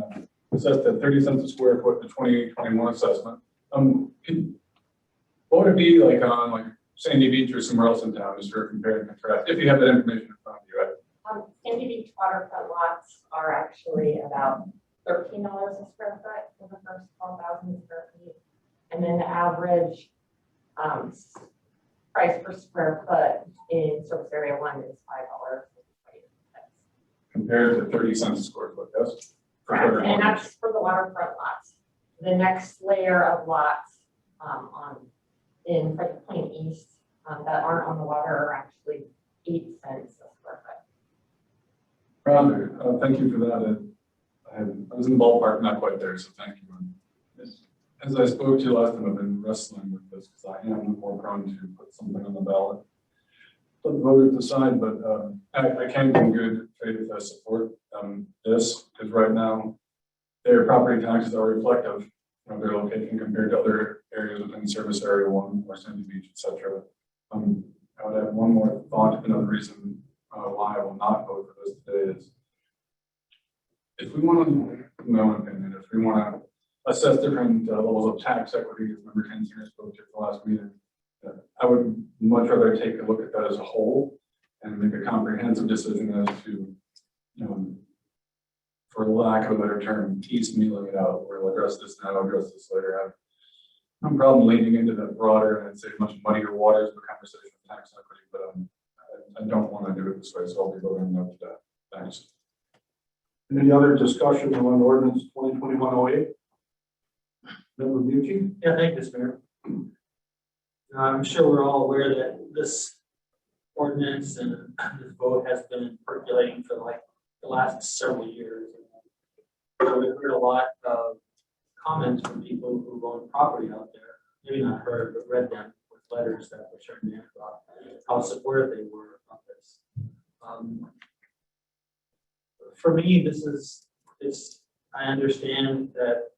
assessed at 30 cents a square foot in the 2021 assessment. What would it be like on like Sandy Beach or somewhere else in town, just for compare and contrast, if you have that information in front of you, right? Sandy Beach waterfront lots are actually about $13 a square foot for the first 12,000 square feet. And then the average price per square foot in service area 1 is $5.20. Compared to 30 cents a square foot, yes? For Correct. Frederick And Point. that's for the waterfront lots. The next layer of lots in Frederick Point East that aren't on the water are actually 8 cents a square foot. Roger. Thank you for that. I was in the ballpark, not quite there, so thank you. As I spoke to you last time, I've been wrestling with this because I am more prone to put something on the ballot. Let the voters decide, but I can in good faith support this, because right now their property taxes are reflective of their location compared to other areas within service area 1 or Sandy Beach, etc. I would have one more thought. Another reason why I will not vote for this today is if we want to, in my own opinion, if we want to assess different levels of tax equity, as Member Kinsinger spoke to at the last meeting, I would much rather take a look at that as a whole and make a comprehensive decision as to, for lack of a better term, piecemealing it out. We'll address this now, address this later. I have no problem leaning into that broader and I'd say much muddier waters of a conversation of tax equity, but I don't want to do it this way, so I'll be voting no to that. Thanks. Any other discussion on ordinance 2021-08? Member Bucci? yeah, thank you, Mr. Mayor. I'm sure we're all aware that this ordinance and this vote has been percolating for like the last several years. So we've heard a lot of comments from people who own property out there, maybe not heard, but read them with letters that were turned in about how supportive they were of this. For me, I understand that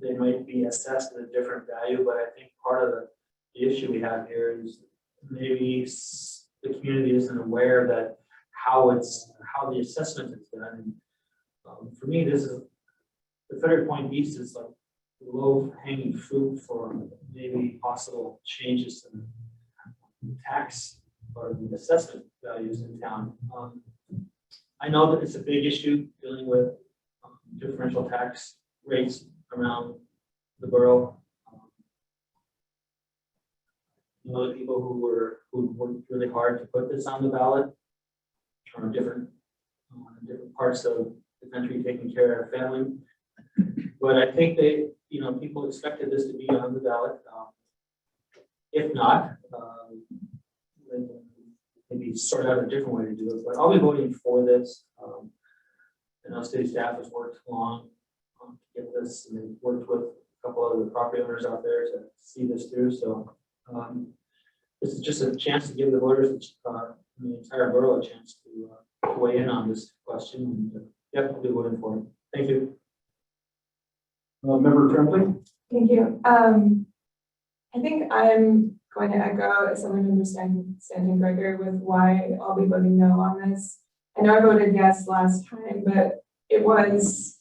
they might be assessed at a different value, but I think part of the issue we have here is maybe the community isn't aware that how the assessment is done. For me, the Frederick Point East is like low hanging fruit for maybe possible changes in the tax or the assessment values in town. I know that it's a big issue dealing with differential tax rates around the borough. The people who worked really hard to put this on the ballot from different parts of the country taking care of family. But I think people expected this to be on the ballot. If not, then maybe sort out a different way to do it. But I'll be voting for this. I know city staff has worked long to get this, and they've worked with a couple of the property owners out there to see this through. So this is just a chance to give the voters in the entire borough a chance to weigh in on this question. And yep, I'll be voting for it. Thank you. Member Tremblay? Thank you. I think I'm going to echo someone understanding Gregor with why I'll be voting no on this. I know I voted yes last time, but it was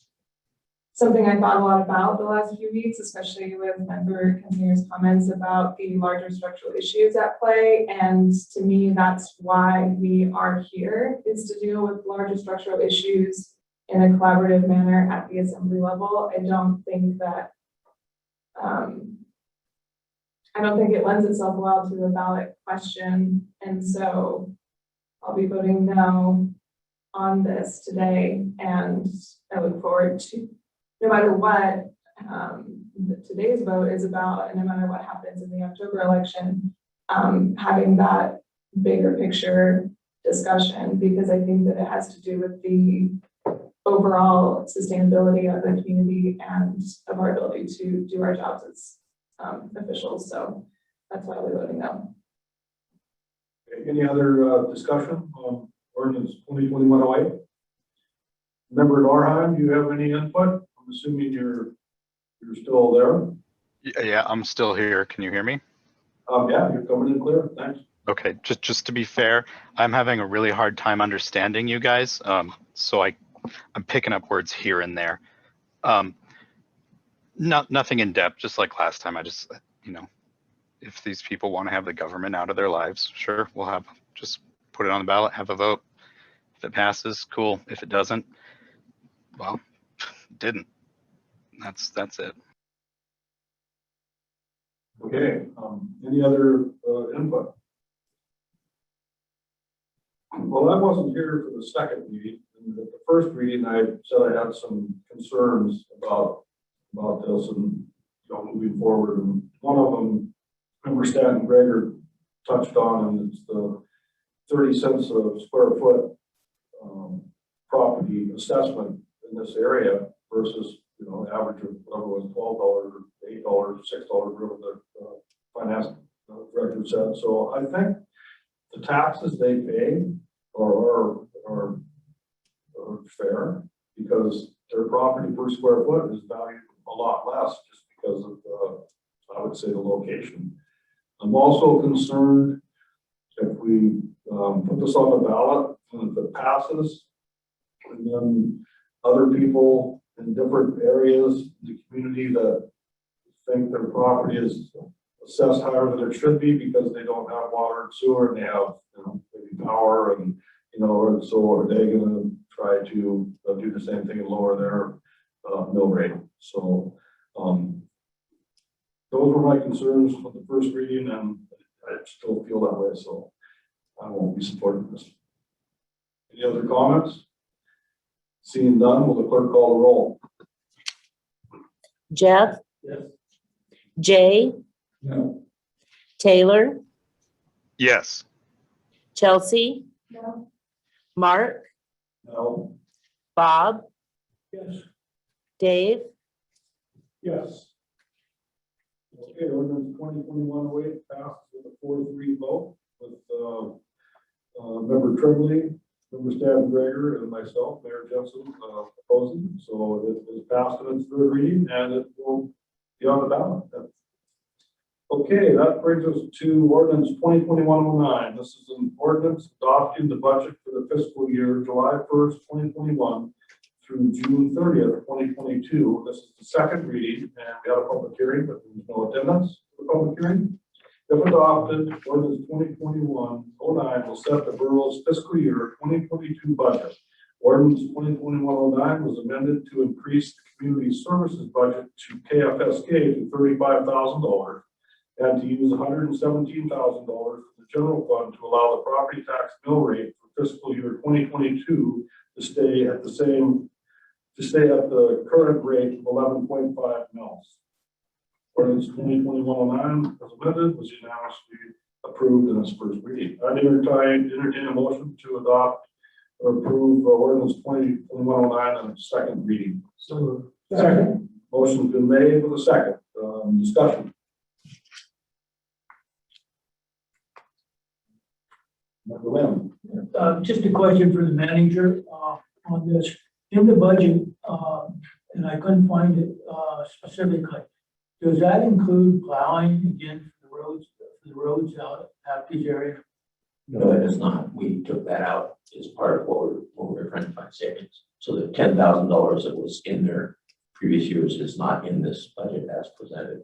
something I thought a lot about the last few weeks, especially with member Kinzinger's comments about the larger structural issues at play. And to me, that's why we are here, is to deal with larger structural issues in a collaborative manner at the assembly level. I don't think that, I don't think it lends itself well to a ballot question. And so I'll be voting no on this today. And I look forward to, no matter what today's vote is about, and no matter what happens in the October election, having that bigger picture discussion, because I think that it has to do with the overall sustainability of the community and of our ability to do our jobs as officials. So that's why we're voting no. Okay, any other discussion on ordinance 2021-08? Member Norheim, do you have any input? I'm assuming you're still there. Yeah, I'm still here. Can you hear me? Yeah, you're coming in clear. Thanks. Okay, just to be fair, I'm having a really hard time understanding you guys. So I'm picking up words here and there. Nothing in depth, just like last time. I just, if these people want to have the government out of their lives, sure, just put it on the ballot, have a vote. If it passes, cool. If it doesn't, well, didn't. That's it. Okay, any other input? Well, I wasn't here for the second reading. And at the first reading, I said I had some concerns about this and moving forward. And one of them, Member Stanton Gregor touched on, and it's the 30 cents a square foot property assessment in this area versus average of whatever was $12 or $8 or $6, whatever the finance director said. So I think the taxes they pay are fair, because their property per square foot is valued a lot less just because of I would say the location. I'm also concerned if we put this on the ballot and if it passes, and then other people in different areas in the community that think their property is assessed higher than it should be because they don't have water and sewer and they have maybe power, and and so are they going to try to do the same thing and lower their mill rate? So those were my concerns with the first reading, and I still feel that way, so I won't be supporting this. Any other comments? Seeing none, will the clerk call the roll? Jeff, Yes. Jay, No. Taylor, Yes. Chelsea, No. Mark, No. Bob, Yes. Dave, Yes. Okay, ordinance 2021-08 passed with a 4-3 vote with Member Tremblay, Member Stan Gregor, and myself, Mayor Jensen, opposing. So it was passed in its third reading, and it will be on the ballot. Okay, that brings us to ordinance 2021-09. This is an ordinance adopting the budget for the fiscal year July 1st, 2021 through June 30th, 2022. This is the second reading, and we had a public hearing, but there was no attendance for the public hearing. If adopted, ordinance 2021-09 will set the borough's fiscal year 2022 budget. Ordinance 2021-09 was amended to increase the community services budget to KFSK to $35,000 and to use $117,000 from the general fund to allow the property tax mill rate for fiscal year 2022 to stay at the current rate of 11.5 mils. Ordinance 2021-09 as amended was unanimously approved in its first reading. I'd entertain a motion to adopt or approve ordinance 2021-09 on its second reading. So, Second. Motion's been made with a second. Discussion. Member Lim. just a question for the manager, on this. In the budget, and I couldn't find it, specifically, does that include plowing again for the roads out these areas? No, it does not. We took that out as part of what we were trying to find savings. So the $10,000 that was in there previous years is not in this budget as presented.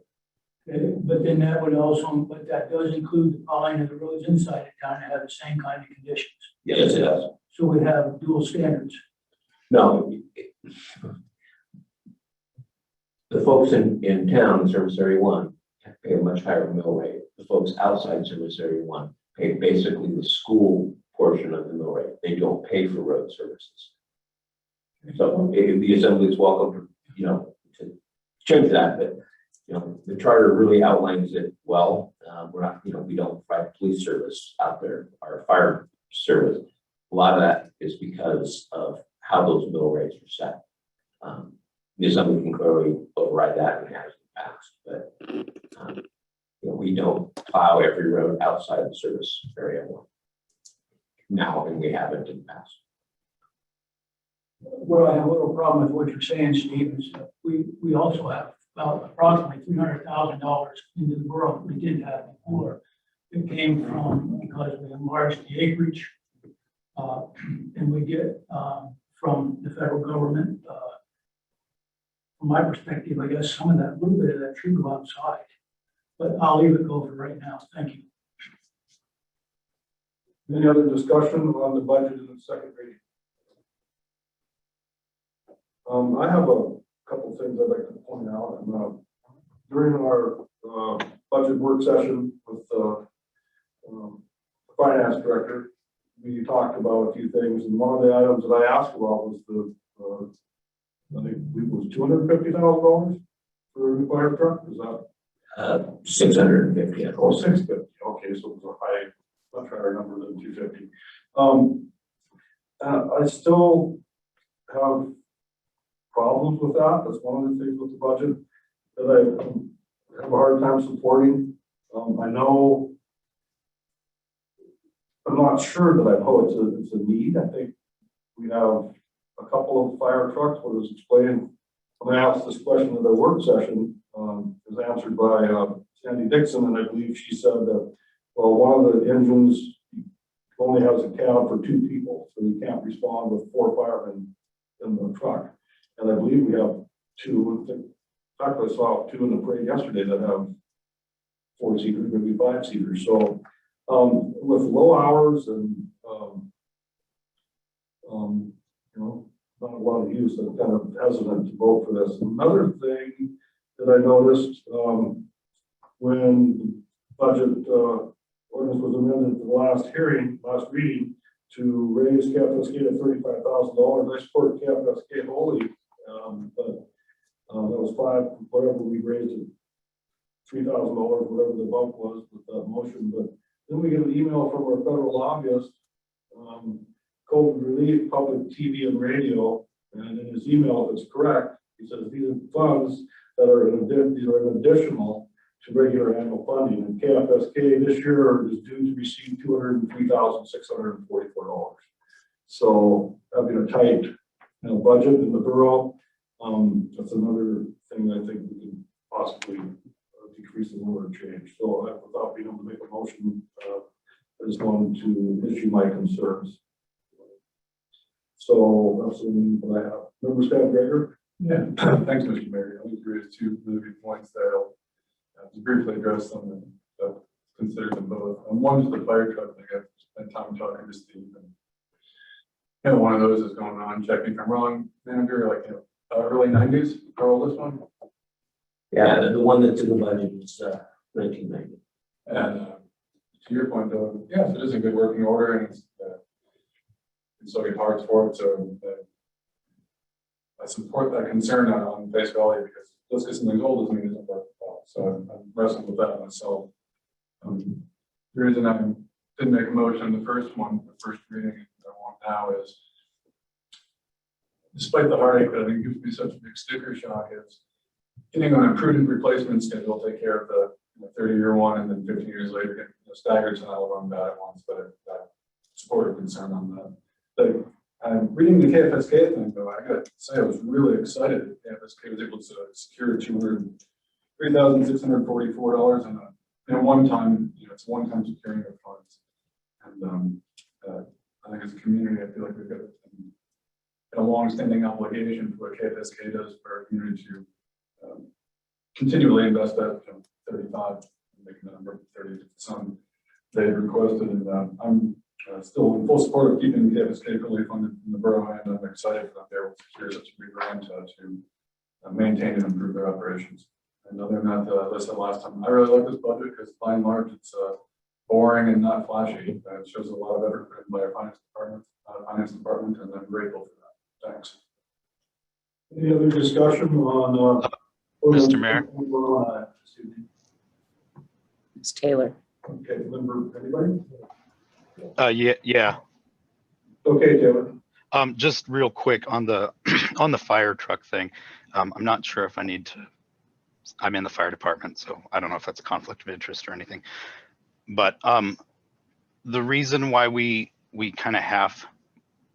Okay, but then that would also, but that does include the plowing of the roads inside the town that have the same kind of conditions. Yes, it does. So we have dual standards. No. The folks in town in Service Area 1 pay a much higher mill rate. The folks outside Service Area 1 pay basically the school portion of the mill rate. They don't pay for road services. So the assembly is welcome to, to change that, but, the charter really outlines it well. We're not, we don't provide police service out there, our fire service. A lot of that is because of how those mill rates are set. The assembly can clearly override that and has in the past, but we don't plow every road outside of the service area now, and we haven't in the past. Well, I have a little problem with what you're saying, Steve, is that we also have about approximately $300,000 into the borough. We didn't have before. It came from, because we enlarged the acreage, and we get from the federal government. From my perspective, I guess some of that, a little bit of that should go outside, but I'll leave it go for right now. Thank you. Any other discussion on the budget in the second reading? I have a couple of things I'd like to point out. And, during our budget work session with the finance director, we talked about a few things, and one of the items that I asked about was the I think it was $250,000 for a new fire truck. Is that 650. Oh, 650. Okay, so it was a high, much higher number than 250. I still have problems with that. That's one of the things with the budget that I have a hard time supporting. I know, I'm not sure that I know it's a need. I think we have a couple of fire trucks. What was explained when I asked this question at the work session was answered by Sandy Dixon, and I believe she said that, well, one of the engines only has a cab for 2 people, so you can't respond with 4 firemen in the truck. And I believe we have 2. In fact, I saw 2 in the parade yesterday that have 4-seaters, maybe 5-seaters. So with low hours and not a lot of use, I'm kind of hesitant to vote for this. Another thing that I noticed when the budget ordinance was amended at the last reading, to raise KFSK to $35,000. I support KFSK wholly, but that was 5, whatever we raised it, $3,000, whatever the bump was with that motion. But then we get an email from our federal lobbyist, COVID relief, public TV and radio, and in his email, if it's correct, he says these are funds that are an additional to regular annual funding, and KFSK this year is due to receive $203,644. So having a tight budget in the borough, that's another thing I think we could possibly decrease the number of change. So without being able to make a motion, I just wanted to issue my concerns. So that's the only that I have. Member Stan Gregor? Yeah, thanks, Mr. Mayor. I think you raised 2 really good points there. I'll to briefly address them and consider them both. One is the fire truck. I think I've spent time talking to Steve, and one of those is going on. Check me if I'm wrong, manager. Like early 90s, our oldest one. Yeah, the one that's in the budget is 1990. And to your point, though, yes, it is in good working order, and it's can still get parts for it. So I support that concern on face value, because just because something's old doesn't mean it doesn't work well. So I'm wrestling with that myself. The reason I didn't make a motion, the first reading I want now is, despite the heartache that I think gives me such a big sticker shock, is getting on a prudent replacement schedule, take care of the 30-year one, and then 15 years later get staggered to all run bad at once. But I support a concern on that. But reading the KFSK thing, though, I got to say I was really excited that KFSK was able to secure $3,644 in a one-time, it's a one-time securing of funds. And I think as a community, I feel like we've got a longstanding obligation for what KFSK does for our community to continually invest that 35, making the number 30 to some they requested, and I'm still in full support of keeping KFSK fully funded in the borough, and I'm excited for them there with secure such a big grant to maintain and improve their operations. And other than that, as I said last time, I really like this budget because by and large it's boring and not flashy. It shows a lot of effort put in by our finance department, and I'm grateful for that. Thanks. Any other discussion on? Mr. Mayor. Ms. Taylor. Okay, member, anybody? Yeah. Okay, Taylor. Just real quick on the on the fire truck thing. I'm not sure if I need to. I'm in the fire department, so I don't know if that's a conflict of interest or anything. But the reason why we kind of have,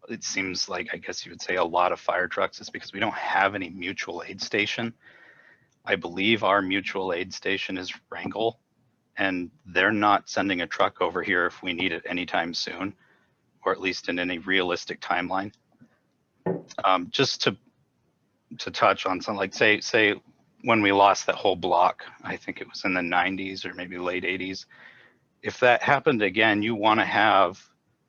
it seems like, I guess you would say, a lot of fire trucks is because we don't have any mutual aid station. I believe our mutual aid station is Wrangell, and they're not sending a truck over here if we need it anytime soon, or at least in any realistic timeline. Just to touch on something like say when we lost that whole block, I think it was in the 90s or maybe late 80s. If that happened again, you want to have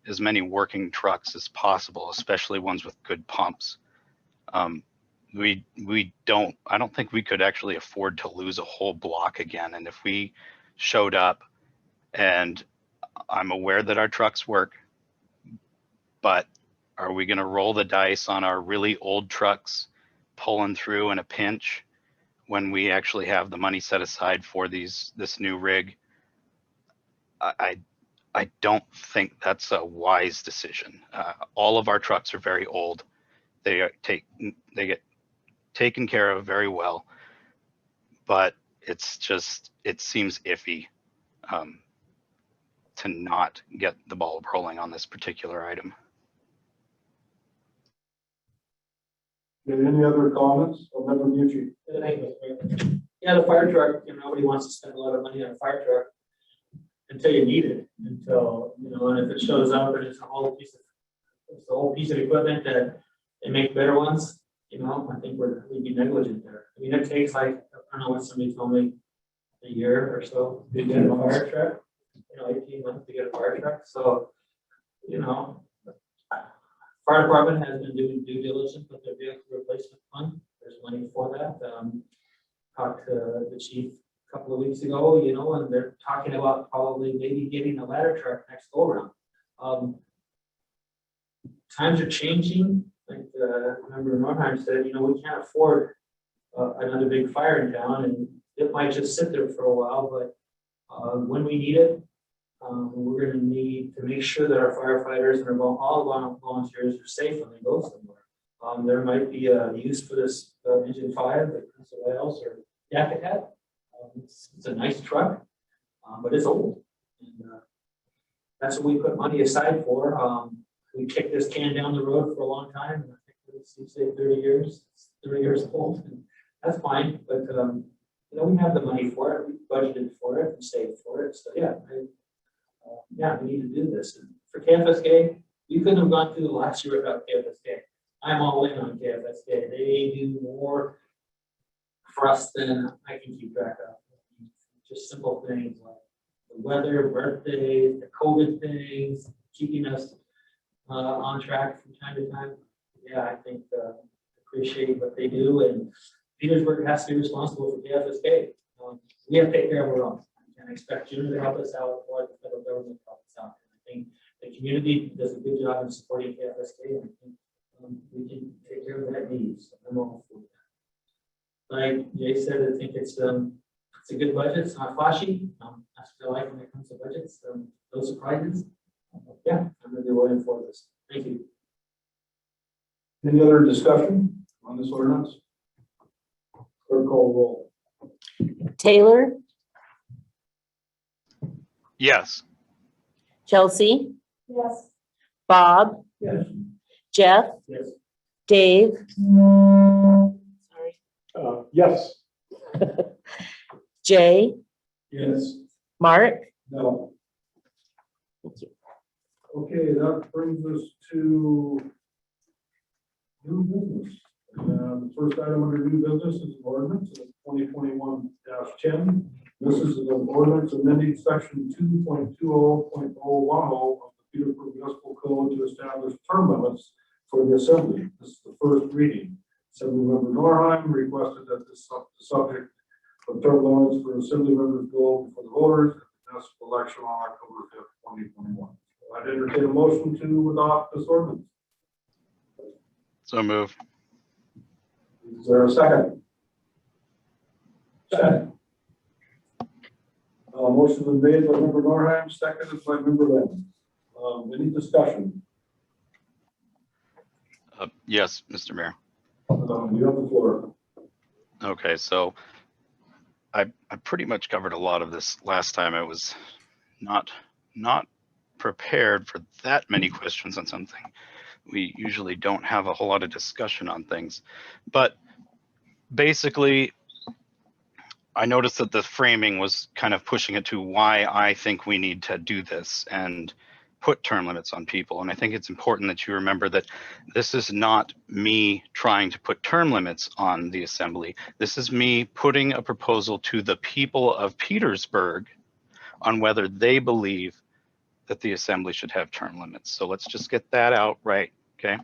as many working trucks as possible, especially ones with good pumps. I don't think we could actually afford to lose a whole block again. And if we showed up, and I'm aware that our trucks work, but are we going to roll the dice on our really old trucks pulling through in a pinch when we actually have the money set aside for this new rig? I don't think that's a wise decision. All of our trucks are very old. They get taken care of very well, but it seems iffy to not get the ball rolling on this particular item. Any other comments? Member Mucci. Yeah, the fire truck, nobody wants to spend a lot of money on a fire truck until you need it, and if it shows up and it's a whole piece of equipment that they make better ones, I think we'd be negligent there. I mean, it takes I don't know what somebody told me, a year or so to get a fire truck, 18 months to get a fire truck. So, fire department has been doing due diligence with their vehicle replacement fund. There's money for that. Talked to the chief a couple of weeks ago, and they're talking about probably maybe getting a ladder truck next go around. Times are changing. Like Member Norheim said, we can't afford another big fire in town, and it might just sit there for a while, but when we need it, we're going to need to make sure that our firefighters and all of volunteers are safe when they go somewhere. There might be a use for this engine 5, like Prince of Wales or Yakka. It's a nice truck, but it's old. And that's what we put money aside for. We kicked this can down the road for a long time. I think you say 30 years. It's 30 years old, and that's fine. But we have the money for it. We budgeted for it and saved for it. So yeah, we need to do this. And for KFSK, we couldn't have gone through the last year without KFSK. I'm all in on KFSK. They do more for us than I can keep track of. Just simple things like the weather, birthdays, the COVID things, keeping us on track from time to time. Yeah, I think appreciate what they do, and Petersburg has to be responsible for KFSK. We have to take care of our own, and expect you to help us out, or the federal government to help us out. And I think the community does a good job in supporting KFSK, and I think we can take care of that need. So I'm all for that. Like Jay said, I think it's a good budget. It's not flashy. That's what I like when it comes to budgets. No surprises. Yeah, I'm really looking forward to this. Thank you. Any other discussion on this ordinance? Clerk call roll. Taylor, Yes. Chelsea, Yes. Bob, Yes. Jeff, Yes. Dave. Sorry. Yes. Jay, Yes. Mark. No. Thank you. Okay, that brings us to New business. The first item under new business is an ordinance of 2021-10. This is an ordinance amending section 2.20.010 of the Petersburg Municipal Code to establish term limits for the assembly. This is the first reading. Assemblymember Norheim requested that the subject of term limits for assembly members go before the voters at the municipal election on October 5th, 2021. I'd entertain a motion to adopt this ordinance. So move. Is there a second? Second. Motion was made by member Norheim, seconded by member Lynn. Any discussion? Yes, Mr. Mayor. You have the floor. Okay, so I pretty much covered a lot of this last time. I was not prepared for that many questions on something. We usually don't have a whole lot of discussion on things, but basically I noticed that the framing was kind of pushing it to why I think we need to do this and put term limits on people. And I think it's important that you remember that this is not me trying to put term limits on the assembly. This is me putting a proposal to the people of Petersburg on whether they believe that the assembly should have term limits. So let's just get that out right, okay?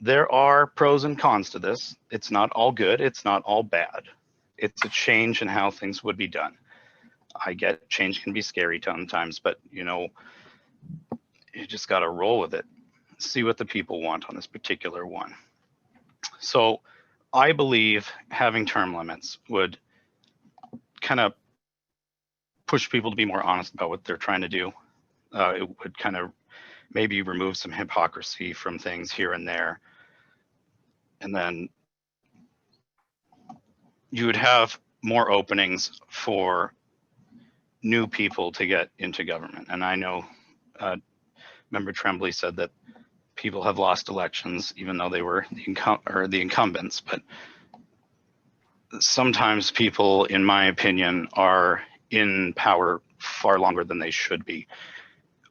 There are pros and cons to this. It's not all good, it's not all bad. It's a change in how things would be done. I get change can be scary sometimes, but you know, you just gotta roll with it. See what the people want on this particular one. So I believe having term limits would kind of push people to be more honest about what they're trying to do. It would kind of maybe remove some hypocrisy from things here and there. And then you would have more openings for new people to get into government. And I know Member Tremblay said that people have lost elections even though they were the incumbents, but sometimes people, in my opinion, are in power far longer than they should be.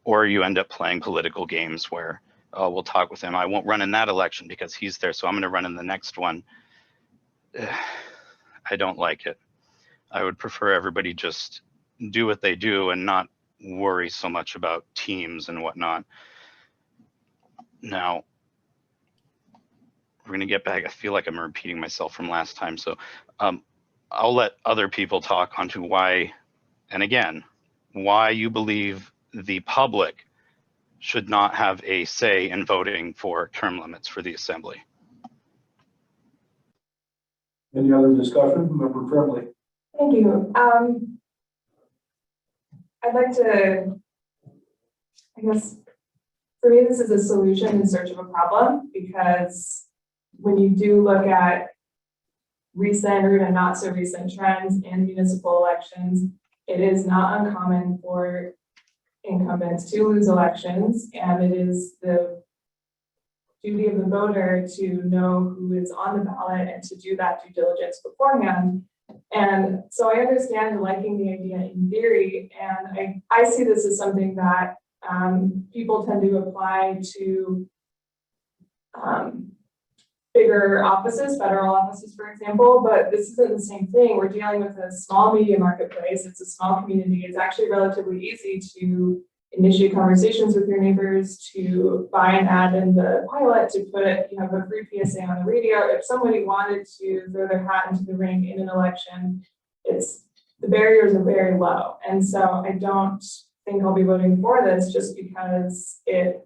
Or you end up playing political games where we'll talk with him. I won't run in that election because he's there, so I'm going to run in the next one. I don't like it. I would prefer everybody just do what they do and not worry so much about teams and whatnot. Now, we're going to get back. I feel like I'm repeating myself from last time, so I'll let other people talk onto why, and again, why you believe the public should not have a say in voting for term limits for the assembly. Any other discussion? Member Tremblay. Thank you. I'd like to, I guess, for me, this is a solution in search of a problem, because when you do look at recent or even not so recent trends in municipal elections, it is not uncommon for incumbents to lose elections, and it is the duty of the voter to know who is on the ballot and to do that due diligence beforehand. And so I understand liking the idea in theory, and I see this as something that people tend to apply to bigger offices, federal offices, for example, but this isn't the same thing. We're dealing with a small media marketplace. It's a small community. It's actually relatively easy to initiate conversations with your neighbors, to buy an ad in the pilot, to put it, you know, a free PSA on the radio. If somebody wanted to throw their hat into the ring in an election, the barriers are very low. And so I don't think I'll be voting for this just because it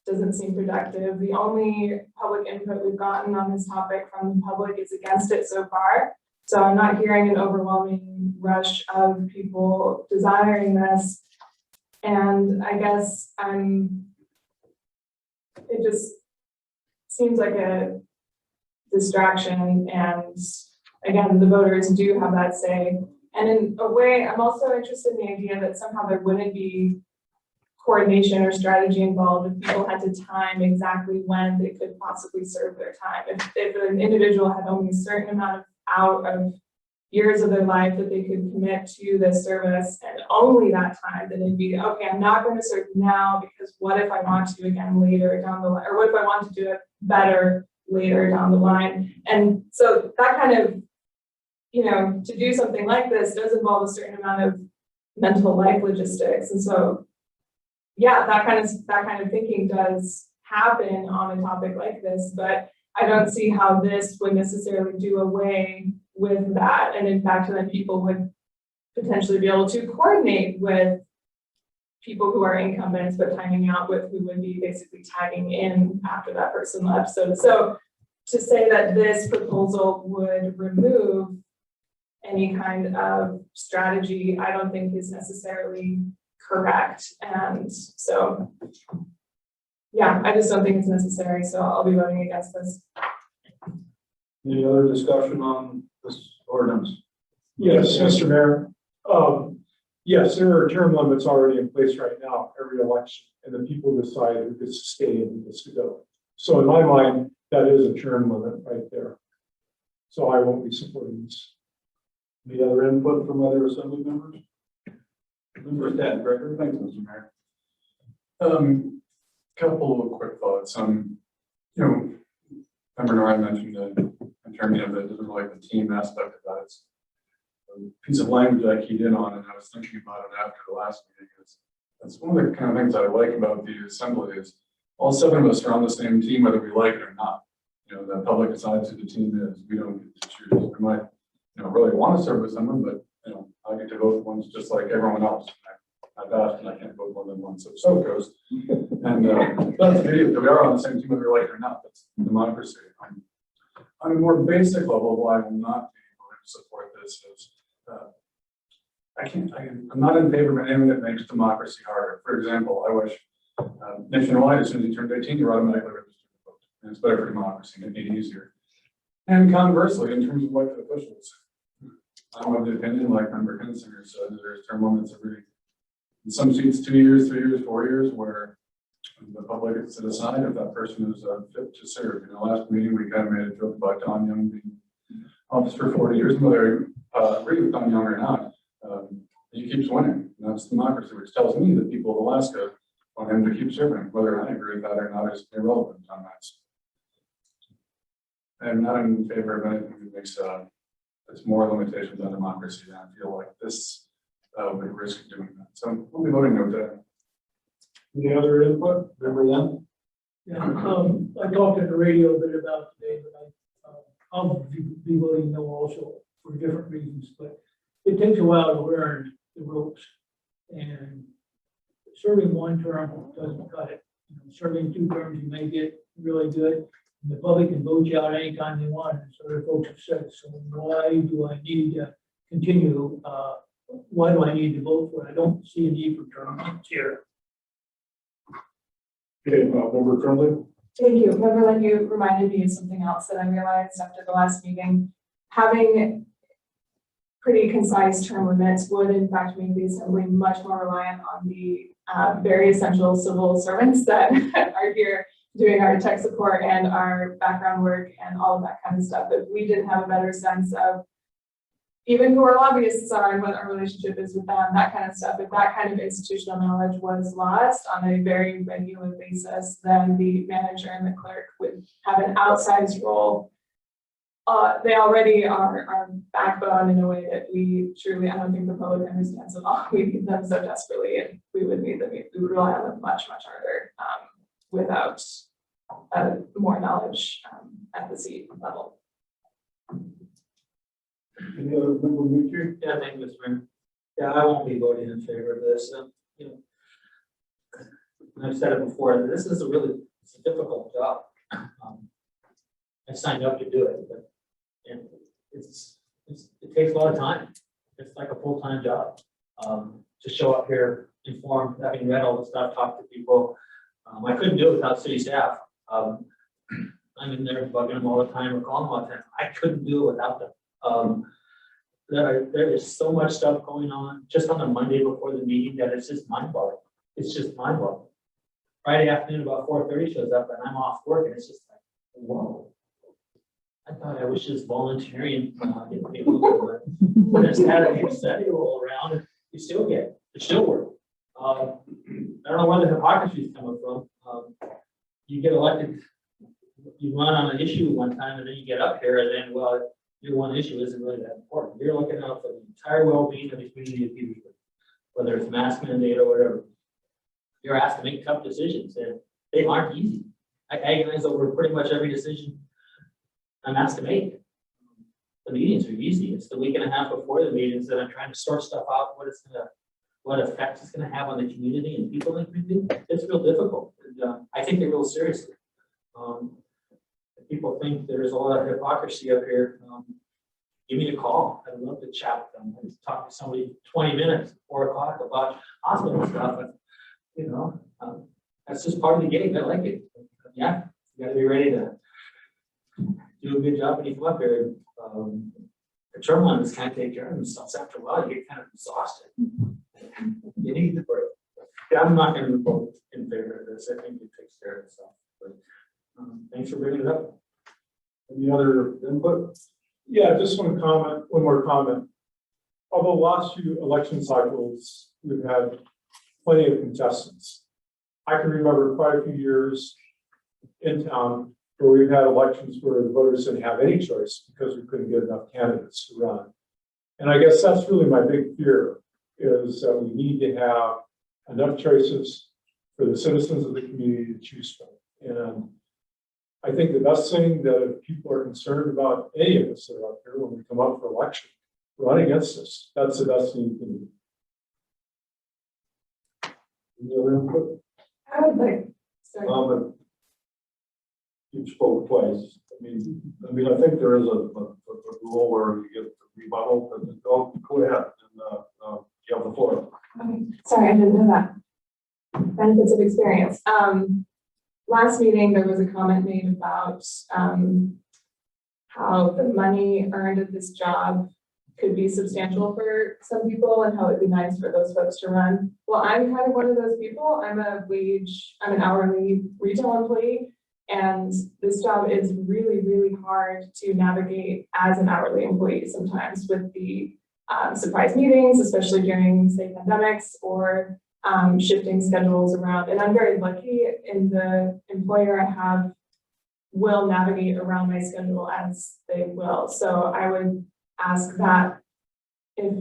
doesn't seem productive. The only public input we've gotten on this topic from the public is against it so far. So I'm not hearing an overwhelming rush of people desiring this. And I guess it just seems like a distraction. And again, the voters do have that say. And in a way, I'm also interested in the idea that somehow there wouldn't be coordination or strategy involved if people had to time exactly when they could possibly serve their time. If an individual had only a certain amount of years of their life that they could commit to this service, and only that time, then it'd be, okay, I'm not going to serve now because what if I want to again later down the line, or what if I want to do it better later down the line? And so that kind of, you know, to do something like this does involve a certain amount of mental life logistics. And so, yeah, that kind of thinking does happen on a topic like this, but I don't see how this would necessarily do away with that. And in fact, then people would potentially be able to coordinate with people who are incumbents, but timing out with who would be basically tagging in after that person left. So to say that this proposal would remove any kind of strategy, I don't think is necessarily correct. And so, yeah, I just don't think it's necessary. So I'll be voting against this. Any other discussion on this ordinance? Yes, Mr. Mayor. Yes, there are term limits already in place right now, every election, and the people decide who gets to stay and who gets to go. So in my mind, that is a term limit right there. So I won't be supporting this. Any other input from other assembly members? Member Stan Gregory. Thanks, Mr. Mayor. Couple of quick thoughts. You know, Member Nora mentioned in terms of it, like the team aspect of that. It's a piece of language I keyed in on, and I was thinking about it after the last meeting. That's one of the kind of things I like about the assembly is all 7 of us are on the same team, whether we like it or not. You know, the public decides who the team is. We don't get to choose. We might, you know, really want to serve with someone, but you know, I get to vote once just like everyone else. I've asked, and I can't vote more than once, so it goes. And that's the beauty that we are on the same team, whether we like it or not. That's democracy. On a more basic level, why I will not be able to support this is I'm not in favor of anything that makes democracy harder. For example, I wish nationwide, as soon as you turn 18, you're automatically registered to vote. And it's better for democracy and it'd be easier. And conversely, in terms of elected officials, I'm of the opinion, like Member Kinsinger said, there's term limits of really, in some seats, 2 years, 3 years, 4 years, where the public gets to decide if that person is fit to serve. In the last meeting, we kind of made a joke about Don Young being office for 40 years, and whether I agree with Don Young or not, he keeps winning. And that's democracy, which tells me that people of Alaska want him to keep serving. Whether I agree with that or not is irrelevant on that. I'm not in favor of anything that makes it's more limitations on democracy, and I feel like this would risk doing that. So we'll be voting no today. Any other input? Member Lynn? Yeah, I talked on the radio a bit about today, but I'll be voting no also for different reasons, but it takes a while to learn the ropes, and serving one term doesn't cut it. You know, serving 2 terms, you may get really good, and the public can vote you out anytime they want, as other folks have said. So why do I need to continue? Why do I need to vote for it? I don't see a need for term limits here. Okay, Member Tremblay? Thank you. Member Lynn, you reminded me of something else that I realized after the last meeting. Having pretty concise term limits would in fact make the assembly much more reliant on the very essential civil servants that are here doing our tech support and our background work and all of that kind of stuff. If we didn't have a better sense of even who our lobbyists are and what our relationship is with them, that kind of stuff, if that kind of institutional knowledge was lost on a very regular basis, then the manager and the clerk would have an outsized role. They already are our backbone in a way that we truly, I don't think the public understands at all. We need them so desperately, and we would need them, we would rely on them much, much harder without more knowledge at the seat level. Any other member Mutu? Yeah, thank you, Mr. Mayor. Yeah, I won't be voting in favor of this. You know, and I've said it before, this is it's a difficult job. I signed up to do it, but it takes a lot of time. It's like a full-time job. To show up here informed, having read all the stuff, talk to people. I couldn't do it without city staff. I'm in there bugging them all the time or calling them all the time. I couldn't do it without them. There is so much stuff going on just on the Monday before the meeting that it's just mind-boggling. It's just mind-boggling. Friday afternoon about 4:30 shows up and I'm off work and it's just like, whoa. I thought I was just volunteering. When it's had a new study roll around, and you still get, it still work. I don't know where the hypocrisy is coming from. You get elected, you run on an issue one time, and then you get up here, and then, well, your one issue isn't really that important. You're looking out for the entire well-being of the community of people, whether it's mask mandate or whatever. You're asked to make tough decisions, and they aren't easy. I agonize over pretty much every decision I'm asked to make. The meetings are easy. It's the week and a half before the meetings that I'm trying to sort stuff out, what effect it's gonna have on the community and people in the community. It's real difficult. And, I take it real seriously. If people think there's a lot of hypocrisy up here, give me a call. I'd love to chat with them. I just talk to somebody 20 minutes, 4 o'clock about hospital stuff. And, you know, that's just part of the game. I like it. Yeah, you gotta be ready to do a good job when you come up here. The term limits kind of take care of themselves. After a while, you get kind of exhausted. You need the break. Yeah, I'm not going to vote in favor of this. I think it takes care of itself. But thanks for bringing it up. Any other input? Yeah, just one more comment. Although last few election cycles, we've had plenty of contestants. I can remember quite a few years in town where we've had elections where the voters didn't have any choice because we couldn't get enough candidates to run. And I guess that's really my big fear, is that we need to have enough choices for the citizens of the community to choose from. And I think the best thing that if people are concerned about any of us that are up here when we come up for election, run against us. That's the best thing you can do. Any other input? I would like, sorry. But you spoke twice. I mean, I think there is a rule where you get the rebuttal, but go ahead and you have the floor. Okay. Sorry, I didn't know that. Benefits of experience. Last meeting, there was a comment made about how the money earned at this job could be substantial for some people and how it'd be nice for those folks to run. Well, I'm kind of one of those people. I'm an hourly retail employee, and this job is really, really hard to navigate as an hourly employee sometimes with the surprise meetings, especially during, say, pandemics or shifting schedules around. And I'm very lucky in the employer I have will navigate around my schedule as they will. So I would ask that if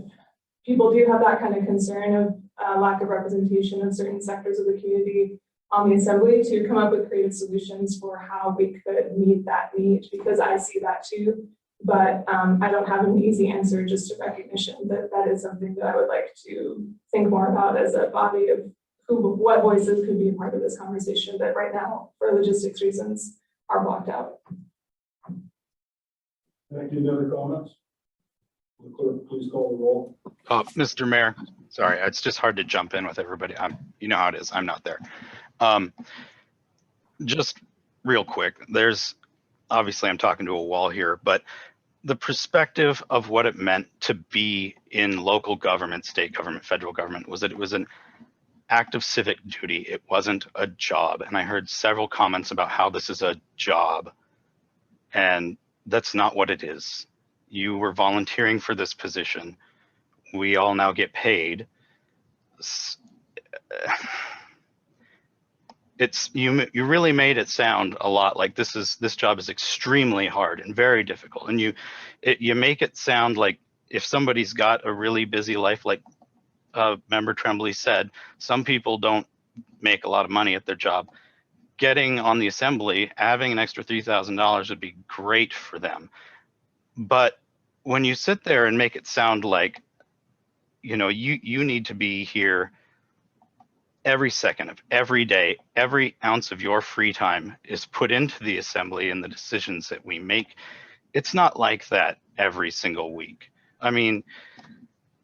people do have that kind of concern of lack of representation in certain sectors of the community on the assembly, to come up with creative solutions for how we could meet that need, because I see that too. But I don't have an easy answer, just a recognition that that is something that I would like to think more about as a body of what voices could be a part of this conversation that right now, for logistics reasons, are blocked out. Thank you. Any other comments? Will the clerk please call the roll? Mr. Mayor, sorry, it's just hard to jump in with everybody. You know how it is. I'm not there. Just real quick, obviously I'm talking to a wall here, but the perspective of what it meant to be in local government, state government, federal government, was that it was an act of civic duty. It wasn't a job. And I heard several comments about how this is a job, and that's not what it is. You were volunteering for this position. We all now get paid. You really made it sound a lot like this job is extremely hard and very difficult, and you make it sound like if somebody's got a really busy life, like Member Tremblay said, some people don't make a lot of money at their job. Getting on the assembly, having an extra $3,000 would be great for them. But when you sit there and make it sound like, you need to be here every second of every day, every ounce of your free time is put into the assembly and the decisions that we make. It's not like that every single week. I mean,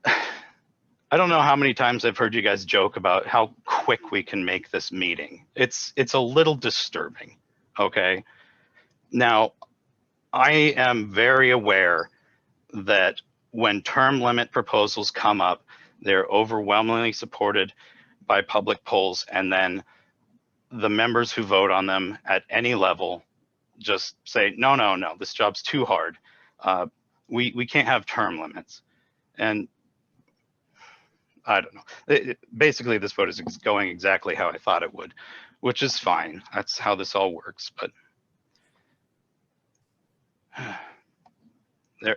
I don't know how many times I've heard you guys joke about how quick we can make this meeting. It's a little disturbing, okay? Now, I am very aware that when term limit proposals come up, they're overwhelmingly supported by public polls, and then the members who vote on them at any level just say, no, this job's too hard. We can't have term limits. And I don't know. Basically, this vote is going exactly how I thought it would, which is fine. That's how this all works. But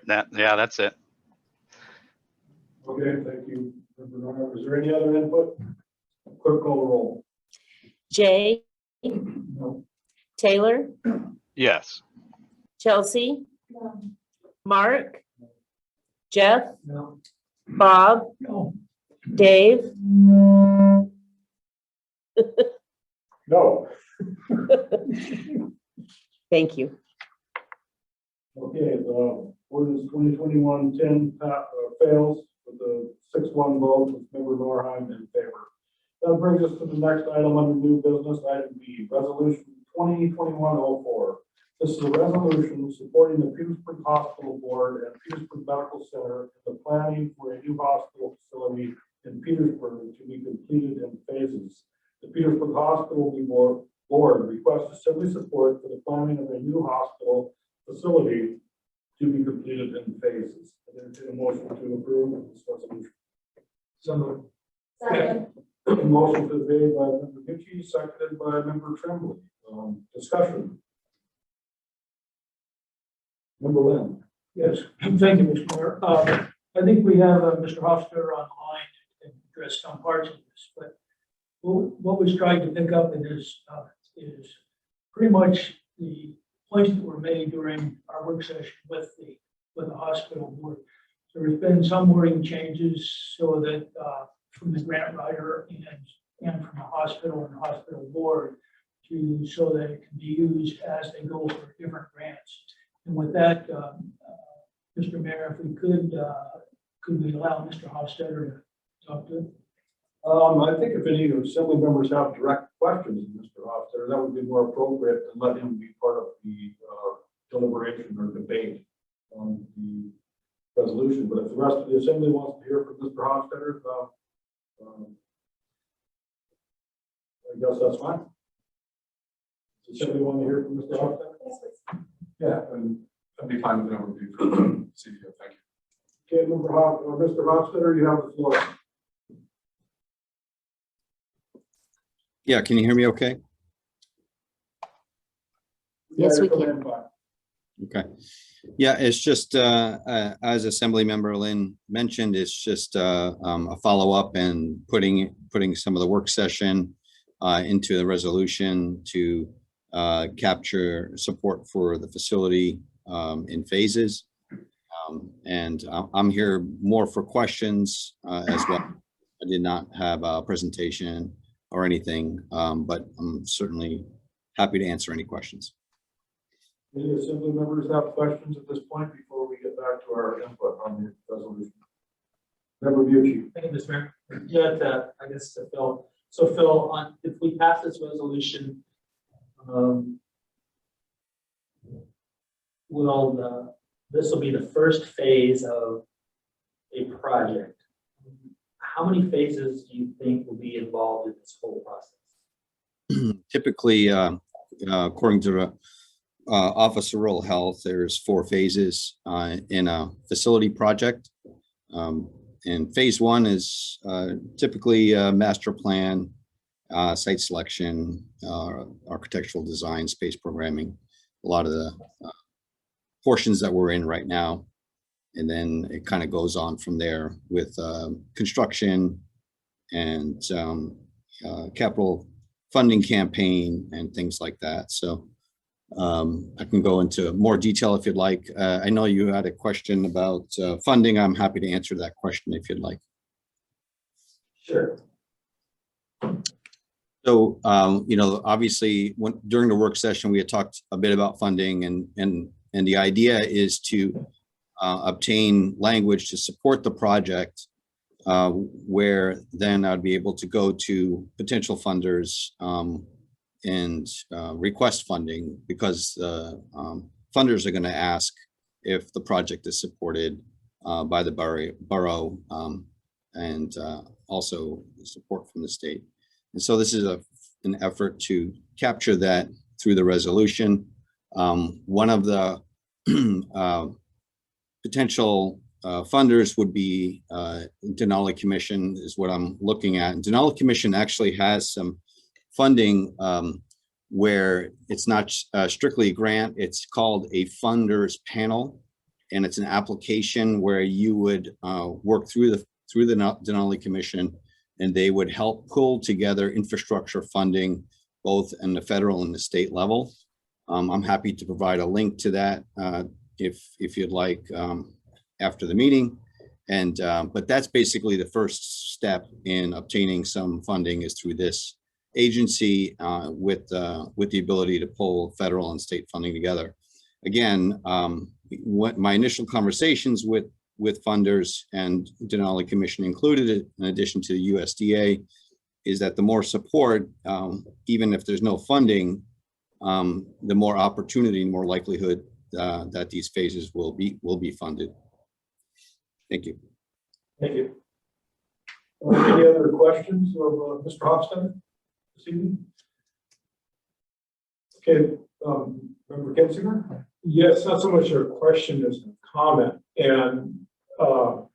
that's it. Okay, thank you, Member Norman. Is there any other input? Clerk call the roll. Jay, No. Taylor, Yes. Chelsea, No. Mark, Jeff, No. Bob, No. Dave. No. Thank you. Okay, the ordinance 2021-10 fails with a 6-1 vote with Member Norheim in favor. That brings us to the next item under new business, item B, resolution 2021-04. This is a resolution supporting the Petersburg Hospital Board and Petersburg Medical Center in the planning for a new hospital facility in Petersburg to be completed in phases. The Petersburg Hospital Board requests assembly support for the planning of a new hospital facility to be completed in phases. I entertain a motion to approve this resolution. Second. Motion is made by Member Mitchie, seconded by Member Tremblay. Discussion. Member Lynn. Yes, thank you, Mr. Mayor. I think we have Mr. Hofstadter on the line and address some parts of this, but what was trying to pick up in this is pretty much the points that were made during our work session with the hospital board. So there's been some wording changes so that from the grant writer and from the hospital and the hospital board so that it can be used as they go for different grants. And with that, Mr. Mayor, if we could we allow Mr. Hofstadter to talk to him? I think if any assembly members have direct questions of Mr. Hofstadter, that would be more appropriate to let him be part of the deliberation or debate on the resolution. But if the rest of the assembly wants to hear from Mr. Hofstadter, I guess that's fine. Does somebody want to hear from Mr. Hofstadter? Yeah, and that'd be fine with an overview for the CEO. Thank you. Okay, Mr. Hofstadter, you have the floor. Yeah, can you hear me okay? Yes, we come can. in fine. Okay. Yeah, it's just, as Assembly Member Lynn mentioned, it's just a follow-up and putting some of the work session into the resolution to capture support for the facility in phases. And I'm here more for questions as well. I did not have a presentation or anything, but I'm certainly happy to answer any questions. Any assembly members have questions at this point before we get back to our input on the resolution? Member Bucci. Thank you, Mr. Mayor. Yeah, I guess to Phil. So Phil, if we pass this resolution, this will be the first phase of a project. How many phases do you think will be involved in this whole process? Typically, according to the Office of Rural Health, there's 4 phases in a facility project. And phase 1 is typically master plan, site selection, architectural design, space programming, a lot of the portions that we're in right now. And then it kind of goes on from there with construction and capital funding campaign and things like that. So I can go into more detail if you'd like. I know you had a question about funding. I'm happy to answer that question if you'd like. Sure. So, obviously during the work session, we had talked a bit about funding and the idea is to obtain language to support the project where then I'd be able to go to potential funders and request funding because funders are going to ask if the project is supported by the borough and also support from the state. And so this is an effort to capture that through the resolution. One of the potential funders would be Denali Commission is what I'm looking at. And Denali Commission actually has some funding where it's not strictly a grant. It's called a funders panel, and it's an application where you would work through the Denali Commission, and they would help pull together infrastructure funding both in the federal and the state level. I'm happy to provide a link to that if you'd like after the meeting. And but that's basically the first step in obtaining some funding is through this agency with the ability to pull federal and state funding together. Again, what my initial conversations with funders and Denali Commission included, in addition to the USDA, is that the more support, even if there's no funding, the more opportunity and more likelihood that these phases will be funded. Thank you. Thank you. Any other questions of Mr. Hofstad this evening? Okay, Member Kinzinger? Yes, not so much a question as a comment. And CEO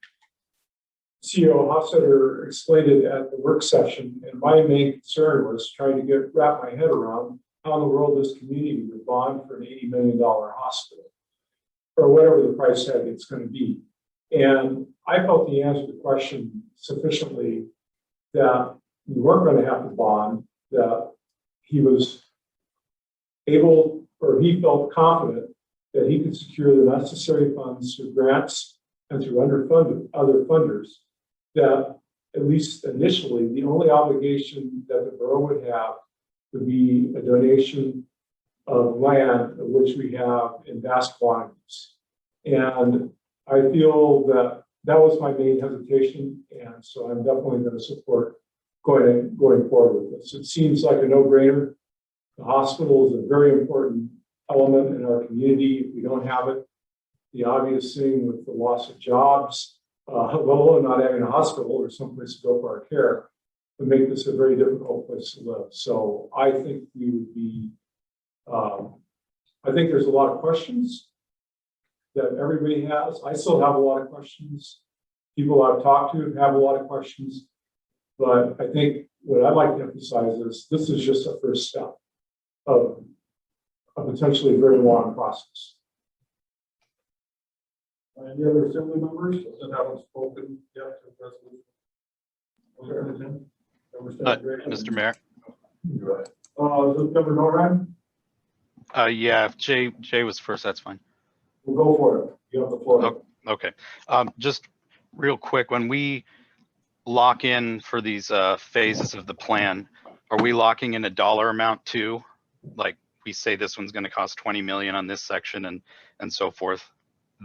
Hofstadter explained it at the work session, and my main concern was trying to wrap my head around how in the world this community would bond for an $80 million hospital, or whatever the price tag it's going to be. And I felt he answered the question sufficiently that we weren't going to have to bond, that he was able, or he felt confident that he could secure the necessary funds through grants and through other funders, that at least initially, the only obligation that the borough would have would be a donation of land, of which we have in vast quantities. And I feel that that was my main hesitation, and so I'm definitely going to support going forward with this. It seems like a no-brainer. The hospital is a very important element in our community. If we don't have it, the obvious thing with the loss of jobs, let alone not having a hospital or someplace to go for our care, would make this a very difficult place to live. So I think we would be, I think there's a lot of questions that everybody has. I still have a lot of questions. People I've talked to have a lot of questions. But I think what I'd like to emphasize is this is just a first step of a potentially very long process. Any other assembly members that haven't spoken yet to the resolution? Mr. Mayor. Member Norheim? Yeah, if Jay was first, that's fine. We'll go for it. You have the floor. Oh, okay. Just real quick, when we lock in for these phases of the plan, are we locking in a dollar amount too? Like we say this one's going to cost 20 million on this section and so forth.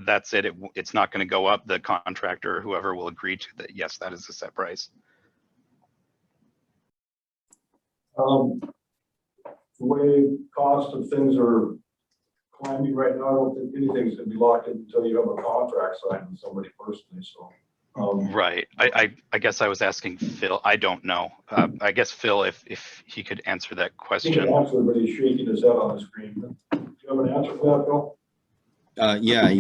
That's it. It's not going to go up. The contractor or whoever will agree to that. Yes, that is a set price. The way cost of things are climbing right now, I don't think anything's going to be locked in until you have a contract signed with somebody personally. So, right. I guess I was asking Phil. I don't know. I guess Phil, if he could answer that question. He can answer, but he's shaking his head on the screen. Do you have an answer for that, Phil? Yeah,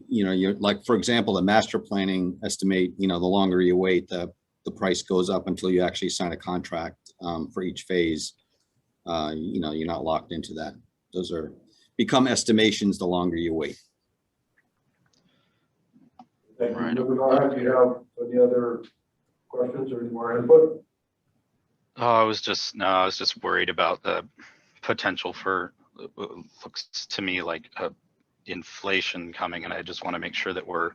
you're like, for example, the master planning estimate, the longer you wait, the price goes up until you actually sign a contract for each phase. You're not locked into that. Those become estimations the longer you wait. Thank you. Right. Do you have any other questions or any more input? Oh, I was just worried about the potential for looks to me like inflation coming, and I just want to make sure that we're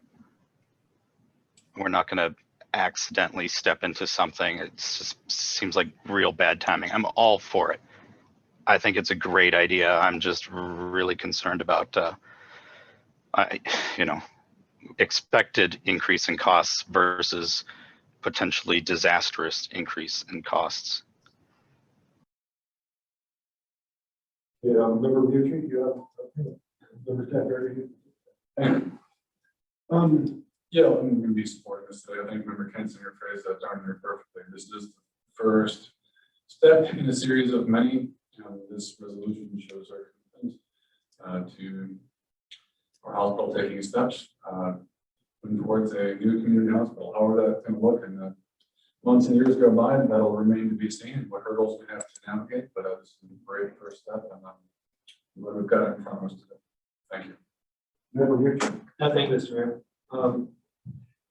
not going to accidentally step into something. It just seems like real bad timing. I'm all for it. I think it's a great idea. I'm just really concerned about expected increase in costs versus potentially disastrous increase in costs. Yeah, Member Bucci, you have Member Stanberry. Yeah, I'm going to be supporting this today. I think Member Kinzinger phrased that darn near perfectly. This is the first step in a series of many. This resolution shows our commitment to our hospital taking steps. moving towards a new community hospital, however that's gonna look in the months and years go by, that'll remain to be seen, what hurdles we have to navigate, but it's a great first step, and what we've got in front of us today. Thank you. Member Richard. Thank you, Mr. Mayor.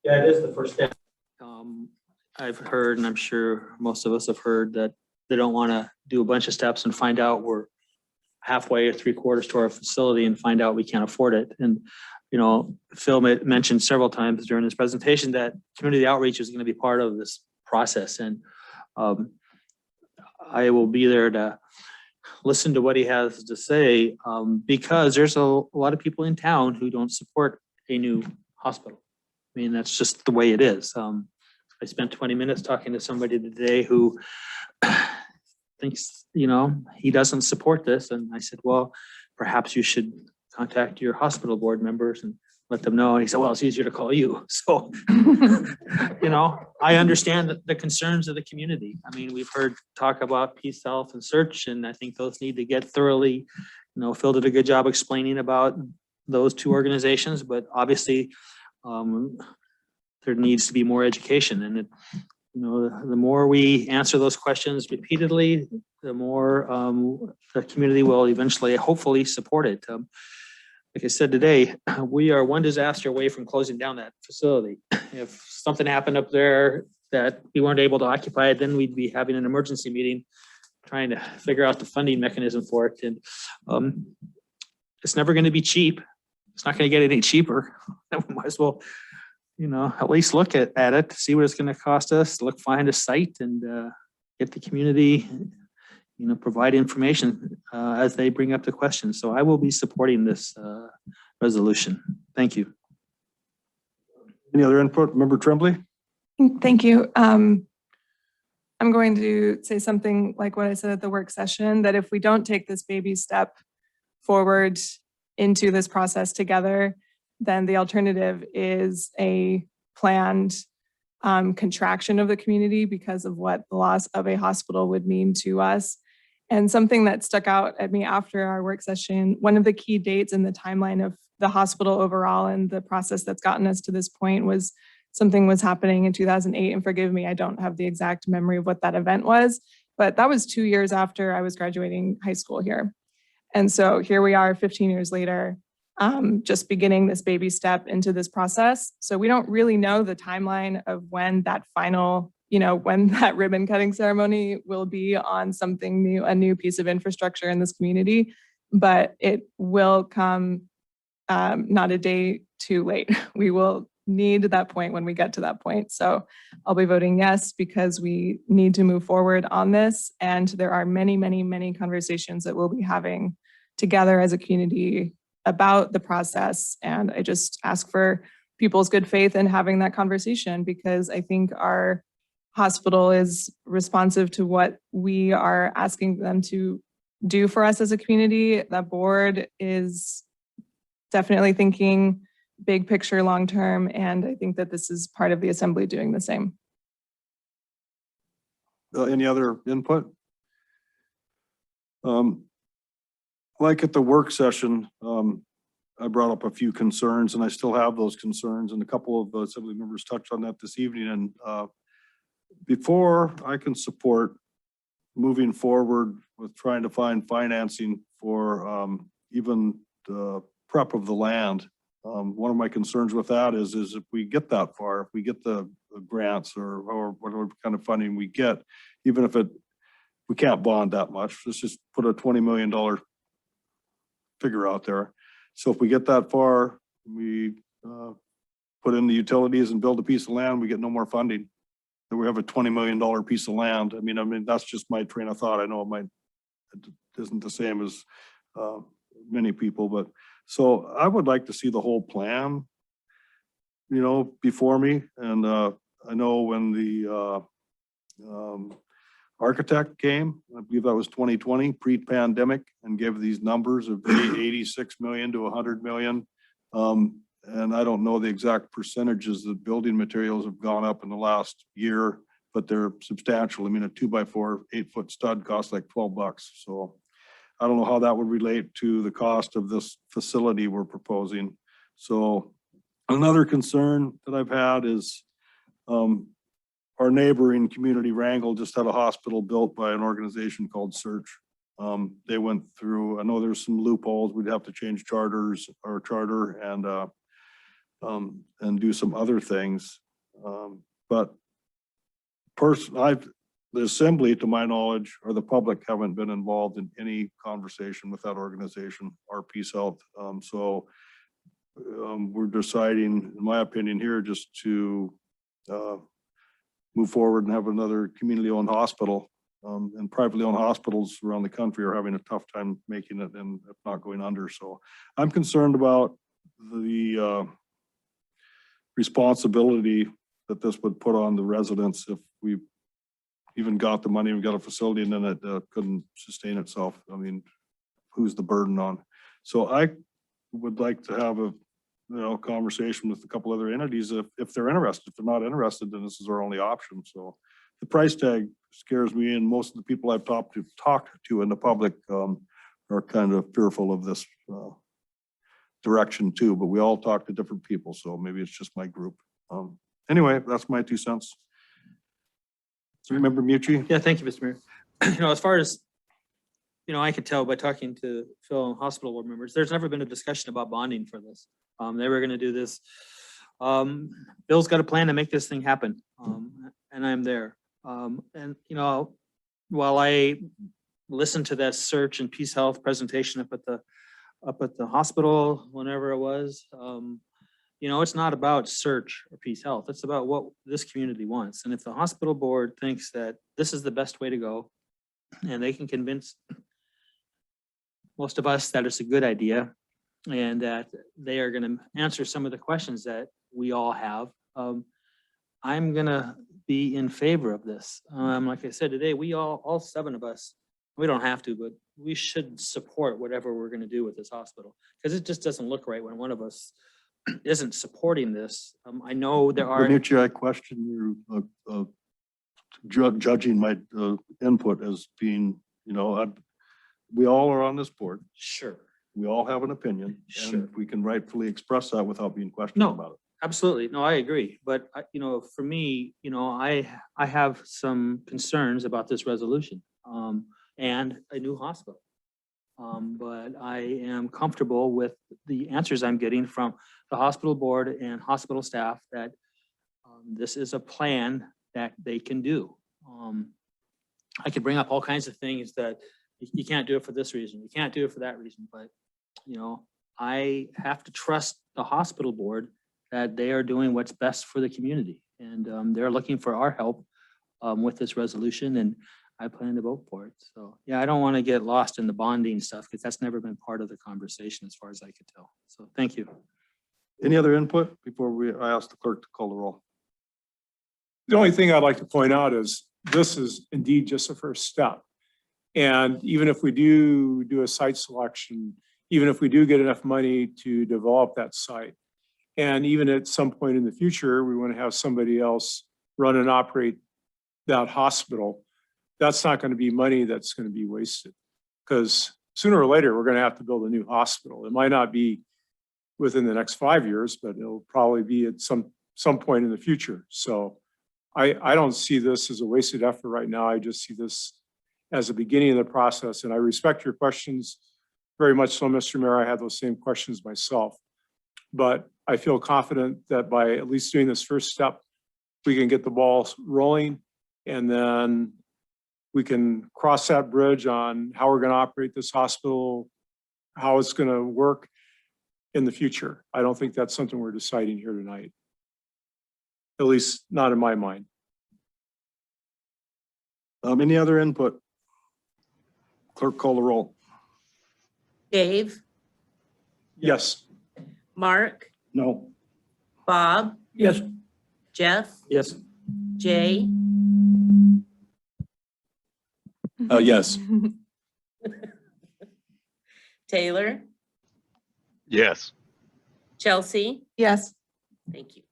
Yeah, it is the first step. I've heard, and I'm sure most of us have heard, that they don't want to do a bunch of steps and find out we're halfway or 3/4 to our facility and find out we can't afford it. And, you know, Phil mentioned several times during his presentation that community outreach is going to be part of this process. And I will be there to listen to what he has to say, because there's a lot of people in town who don't support a new hospital. I mean, that's just the way it is. I spent 20 minutes talking to somebody today who thinks, you know, he doesn't support this. And I said, well, perhaps you should contact your hospital board members and let them know. And he said, well, it's easier to call you. So, you know, I understand the concerns of the community. I mean, we've heard talk about Peace, Health, and Search, and I think those need to get thoroughly, you know, Phil did a good job explaining about those two organizations, but obviously there needs to be more education. And it, you know, the more we answer those questions repeatedly, the more the community will eventually, hopefully, support it. Like I said today, we are one disaster away from closing down that facility. If something happened up there that we weren't able to occupy it, then we'd be having an emergency meeting trying to figure out the funding mechanism for it. And it's never going to be cheap. It's not going to get any cheaper. We might as well, you know, at least look at it, see what it's going to cost us, find a site and get the community, you know, provide information as they bring up the questions. So I will be supporting this resolution. Thank you. Any other input? Member Tremblay? Thank you. I'm going to say something like what I said at the work session, that if we don't take this baby step forward into this process together, then the alternative is a planned contraction of the community because of what the loss of a hospital would mean to us. And something that stuck out at me after our work session, one of the key dates in the timeline of the hospital overall and the process that's gotten us to this point was something was happening in 2008. And forgive me, I don't have the exact memory of what that event was, but that was 2 years after I was graduating high school here. And so here we are 15 years later, just beginning this baby step into this process. So we don't really know the timeline of when that final, you know, when that ribbon cutting ceremony will be on something new, a new piece of infrastructure in this community, but it will come not a day too late. We will need that point when we get to that point. So I'll be voting yes, because we need to move forward on this. And there are many, many, many conversations that we'll be having together as a community about the process. And I just ask for people's good faith in having that conversation, because I think our hospital is responsive to what we are asking them to do for us as a community. The board is definitely thinking big picture, long term, and I think that this is part of the assembly doing the same. Any other input? Like at the work session, I brought up a few concerns, and I still have those concerns, and a couple of the assembly members touched on that this evening. And before I can support moving forward with trying to find financing for even the prep of the land, one of my concerns with that is if we get that far, if we get the grants or whatever kind of funding we get, even if we can't bond that much, let's just put a $20 million figure out there. So if we get that far, we put in the utilities and build a piece of land, we get no more funding. Then we have a $20 million piece of land. I mean, that's just my train of thought. I know it isn't the same as many people, but so I would like to see the whole plan, you know, before me. And I know when the architect came, I believe that was 2020, pre-pandemic, and gave these numbers of 86 million to 100 million. And I don't know the exact percentages that building materials have gone up in the last year, but they're substantial. I mean, a 2x4 8-foot stud costs like $12. So I don't know how that would relate to the cost of this facility we're proposing. So Another concern that I've had is our neighboring community, Wrangell, just had a hospital built by an organization called Search. They went through, I know there's some loopholes. We'd have to change charters or charter and do some other things. But the assembly, to my knowledge, or the public haven't been involved in any conversation with that organization, our Peace Health. We're deciding, in my opinion here, just to move forward and have another community-owned hospital. And privately owned hospitals around the country are having a tough time making it and if not going under. So I'm concerned about the responsibility that this would put on the residents if we even got the money, we got a facility and then it couldn't sustain itself. I mean, who's the burden on? So I would like to have a conversation with a couple other entities if they're interested. If they're not interested, then this is our only option. So the price tag scares me, and most of the people I've talked to in the public are kind of fearful of this direction too. But we all talk to different people, so maybe it's just my group. Anyway, that's my 2 cents. So Member Mucci? Yeah, thank you, Mr. Mayor. As far as, I could tell by talking to Phil and hospital board members, there's never been a discussion about bonding for this. They were gonna do this. Bill's got a plan to make this thing happen, and I'm there. And, while I listened to that Search and Peace Health presentation up at the hospital, whenever it was, it's not about Search or Peace Health. It's about what this community wants. And if the hospital board thinks that this is the best way to go, and they can convince most of us that it's a good idea, and that they are going to answer some of the questions that we all have, I'm going to be in favor of this. Like I said today, we all 7 of us, we don't have to, but we should support whatever we're going to do with this hospital, because it just doesn't look right when one of us isn't supporting this. I know there are. Benucci, I question your judging my input as being, we all are on this board. Sure. We all have an opinion. Sure. And we can rightfully express that without being questioned about it. Absolutely. No, I agree. But, for me, I have some concerns about this resolution and a new hospital. But I am comfortable with the answers I'm getting from the hospital board and hospital staff that this is a plan that they can do. I could bring up all kinds of things that you can't do it for this reason, you can't do it for that reason, but I have to trust the hospital board that they are doing what's best for the community, and they're looking for our help with this resolution, and I plan to vote for it. So yeah, I don't want to get lost in the bonding stuff because that's never been part of the conversation as far as I could tell. So thank you. Any other input before I ask the clerk to call the roll? The only thing I'd like to point out is this is indeed just a first step. And even if we do a site selection, even if we do get enough money to develop that site, and even at some point in the future, we want to have somebody else run and operate that hospital, that's not going to be money that's going to be wasted. Because sooner or later, we're going to have to build a new hospital. It might not be within the next 5 years, but it'll probably be at some point in the future. So I don't see this as a wasted effort right now. I just see this as the beginning of the process. And I respect your questions very much so, Mr. Mayor. I had those same questions myself. But I feel confident that by at least doing this first step, we can get the ball rolling, and then we can cross that bridge on how we're going to operate this hospital, how it's going to work in the future. I don't think that's something we're deciding here tonight. At least not in my mind. Any other input? Clerk, call the roll. Dave, Yes. Mark, No. Bob, Yes. Jeff, Yes. Jay. Yes. Taylor, Yes. Chelsea. Yes. Thank you.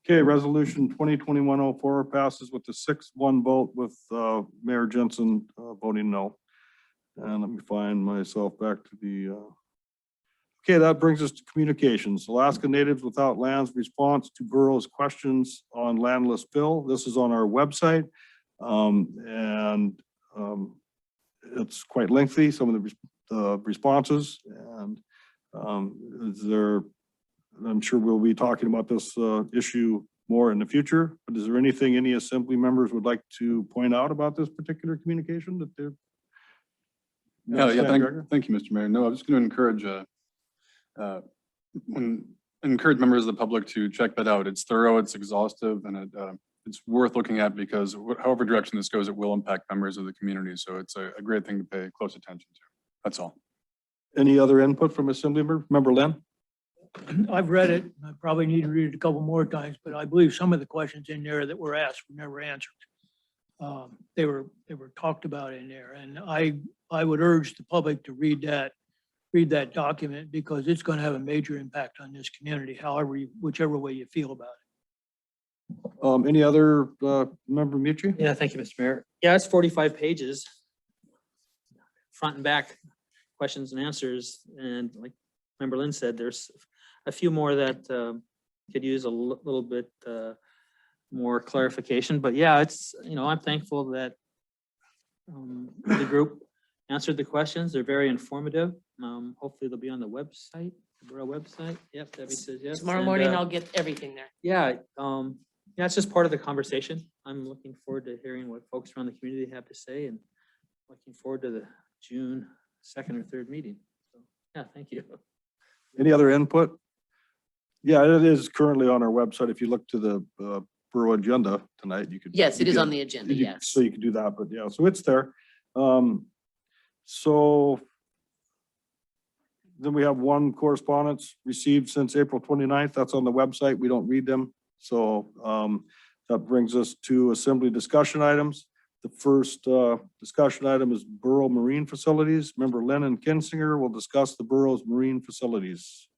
Okay, resolution 2021-04 passes with a 6-1 vote with Mayor Jensen voting no. And let me find myself back to the, Okay, that brings us to communications. Alaska Natives Without Lands response to Borough's questions on landless bill. This is on our website. It's quite lengthy, some of the responses, and I'm sure we'll be talking about this issue more in the future, but is there anything any assembly members would like to point out about this particular communication that they're? Thank you, Mr. Mayor. No, I'm just going to encourage members of the public to check that out. It's thorough, it's exhaustive, and it's worth looking at because however direction this goes, it will impact members of the community. So it's a great thing to pay close attention to. That's all. Any other input from assembly member Lynn? I've read it. I probably need to read it a couple more times, but I believe some of the questions in there that were asked were never answered. They were talked about in there, and I would urge the public to read that document because it's going to have a major impact on this community, whichever way you feel about it. Any other member Mutri? Yeah, thank you, Mr. Mayor. Yeah, it's 45 pages, front and back, questions and answers. And like Member Lynn said, there's a few more that could use a little bit more clarification. But yeah, it's, I'm thankful that the group answered the questions. They're very informative. Hopefully they'll be on the website, the Borough website. Yep, Debbie says yes. Tomorrow morning, I'll get everything there. Yeah, yeah, it's just part of the conversation. I'm looking forward to hearing what folks around the community have to say and looking forward to the June 2nd or 3rd meeting. So, yeah, thank you. Any other input? Yeah, it is currently on our website. If you look to the Borough agenda tonight, you could. Yes, it is on the agenda, yes. So you can do that, but yeah, so it's there. So then we have one correspondence received since April 29th. That's on the website. We don't read them. So that brings us to assembly discussion items. The first discussion item is Borough Marine Facilities. Member Lennon Kinsinger will discuss the borough's marine facilities.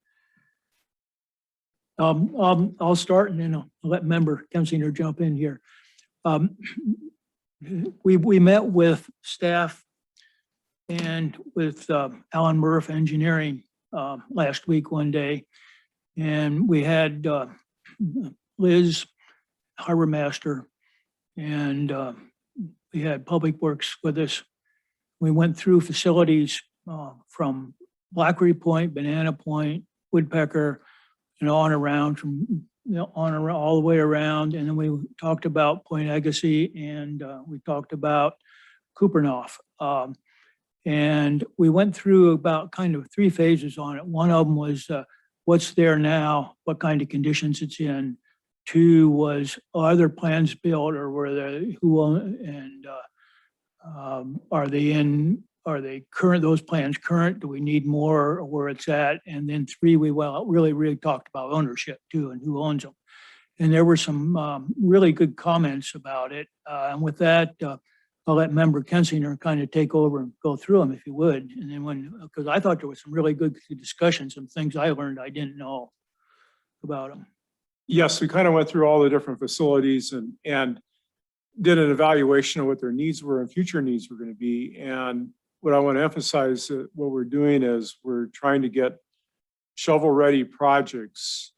I'll start and then I'll let Member Kensinger jump in here. We met with staff and with Alan Murph Engineering last week one day, and we had Liz, Harbor Master, and we had Public Works with us. We went through facilities from Blackery Point, Banana Point, Woodpecker, and on around from all the way around. And then we talked about Point Agassiz and we talked about Kupernoff. And we went through about kind of 3 phases on it. One of them was what's there now, what kind of conditions it's in. 2 was, are there plans built or were they, and are they current, those plans current? Do we need more or where it's at? And then 3, we really talked about ownership too and who owns them. And there were some really good comments about it. And with that, I'll let Member Kensinger kind of take over and go through them if you would. And then because I thought there was some really good discussions, some things I learned I didn't know about them. Yes, we kind of went through all the different facilities and did an evaluation of what their needs were and future needs were going to be. And what I want to emphasize what we're doing is we're trying to get shovel-ready projects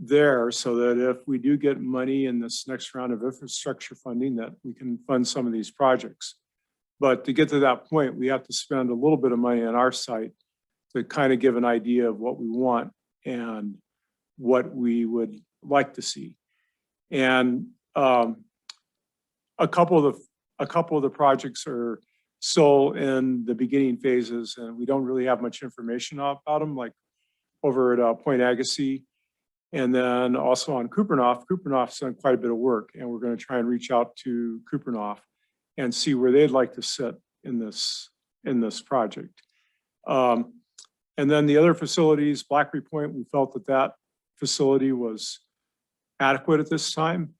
there so that if we do get money in this next round of infrastructure funding, that we can fund some of these projects. But to get to that point, we have to spend a little bit of money on our site to kind of give an idea of what we want and what we would like to see. And a couple of the projects are still in the beginning phases, and we don't really have much information about them, like over at Point Agassiz. And then also on Kupernoff. Kupernoff's done quite a bit of work, and we're going to try and reach out to Kupernoff and see where they'd like to sit in this project. And then the other facilities, Blackery Point, we felt that facility was adequate at this time.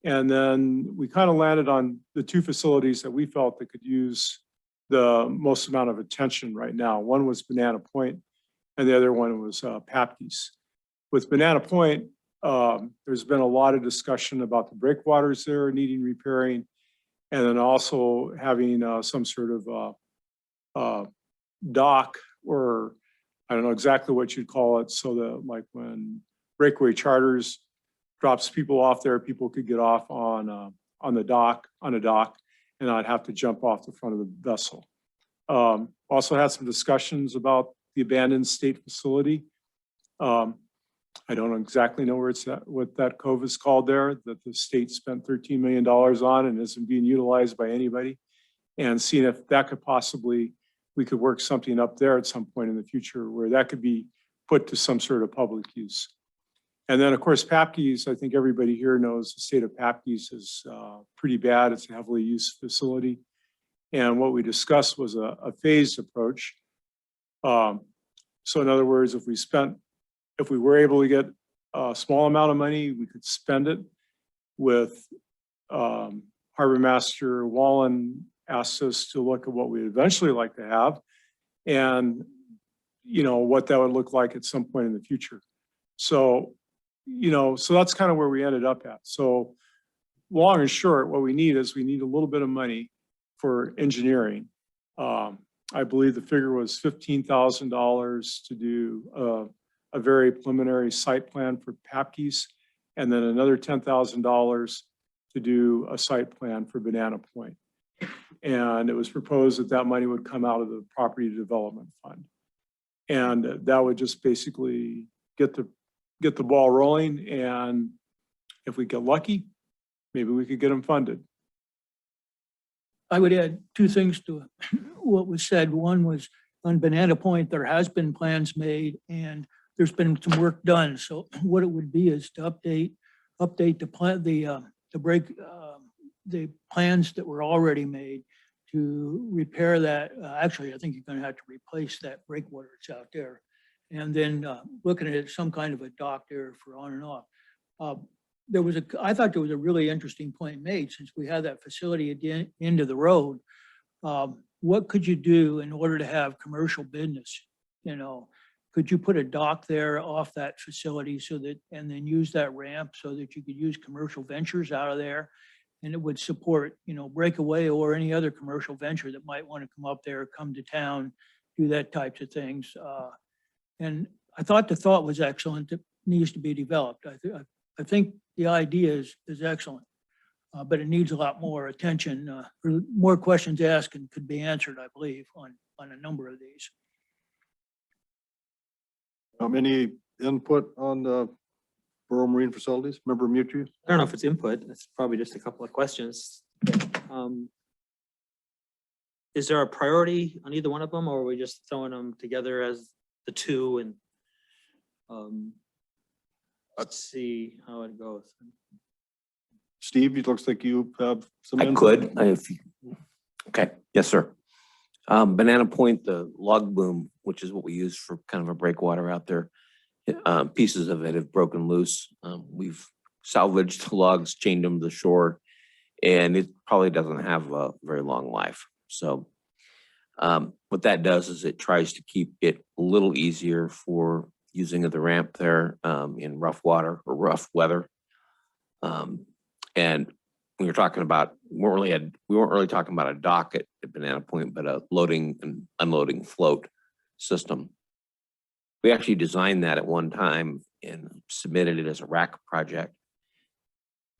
And then we kind of landed on the 2 facilities that we felt that could use the most amount of attention right now. One was Banana Point, and the other one was Papke's. With Banana Point, there's been a lot of discussion about the breakwaters there needing repairing, and then also having some sort of dock or I don't know exactly what you'd call it, so that like when breakaway charters drops people off there, people could get off on a dock, and I'd have to jump off the front of the vessel. Also had some discussions about the abandoned state facility. I don't exactly know where it's at, what that cove is called there, that the state spent $13 million on and isn't being utilized by anybody. And seeing if that could possibly, we could work something up there at some point in the future where that could be put to some sort of public use. And then of course, Papke's, I think everybody here knows the state of Papke's is pretty bad. It's a heavily used facility. And what we discussed was a phased approach. So in other words, if we were able to get a small amount of money, we could spend it with Harbor Master Wallen asked us to look at what we'd eventually like to have and, you know, what that would look like at some point in the future. So, you know, so that's kind of where we ended up at. So long and short, what we need is we need a little bit of money for engineering. I believe the figure was $15,000 to do a very preliminary site plan for Papke's, and then another $10,000 to do a site plan for Banana Point. And it was proposed that that money would come out of the property development fund. And that would just basically get the ball rolling. And if we get lucky, maybe we could get them funded. I would add two things to what was said. One was on Banana Point, there has been plans made and there's been some work done. So what it would be is to update the plan, the plans that were already made to repair that. Actually, I think you're going to have to replace that breakwater that's out there. And then looking at some kind of a dock there for on and off. I thought there was a really interesting point made since we had that facility at the end of the road. What could you do in order to have commercial business? You know, could you put a dock there off that facility so that, and then use that ramp so that you could use commercial ventures out of there? And it would support, you know, Breakaway or any other commercial venture that might want to come up there, come to town, do that types of things. And I thought the thought was excellent. It needs to be developed. I think the idea is excellent, but it needs a lot more attention, or more questions asked and could be answered, I believe, on a number of these. Any input on the Borough Marine Facilities? Member Mutri? I don't know if it's input, it's probably just a couple of questions. Is there a priority on either one of them, or are we just throwing them together as the two and let's see how it goes. Steve, it looks like you have some I input. could. Okay, yes, sir. Banana Point, the log boom, which is what we use for kind of a breakwater out there, pieces of it have broken loose. We've salvaged the logs, chained them to the shore, and it probably doesn't have a very long life. So what that does is it tries to keep it a little easier for using the ramp there in rough water or rough weather. And when you're talking about, we weren't really talking about a dock at Banana Point, but a loading and unloading float system. We actually designed that at one time and submitted it as a rack project.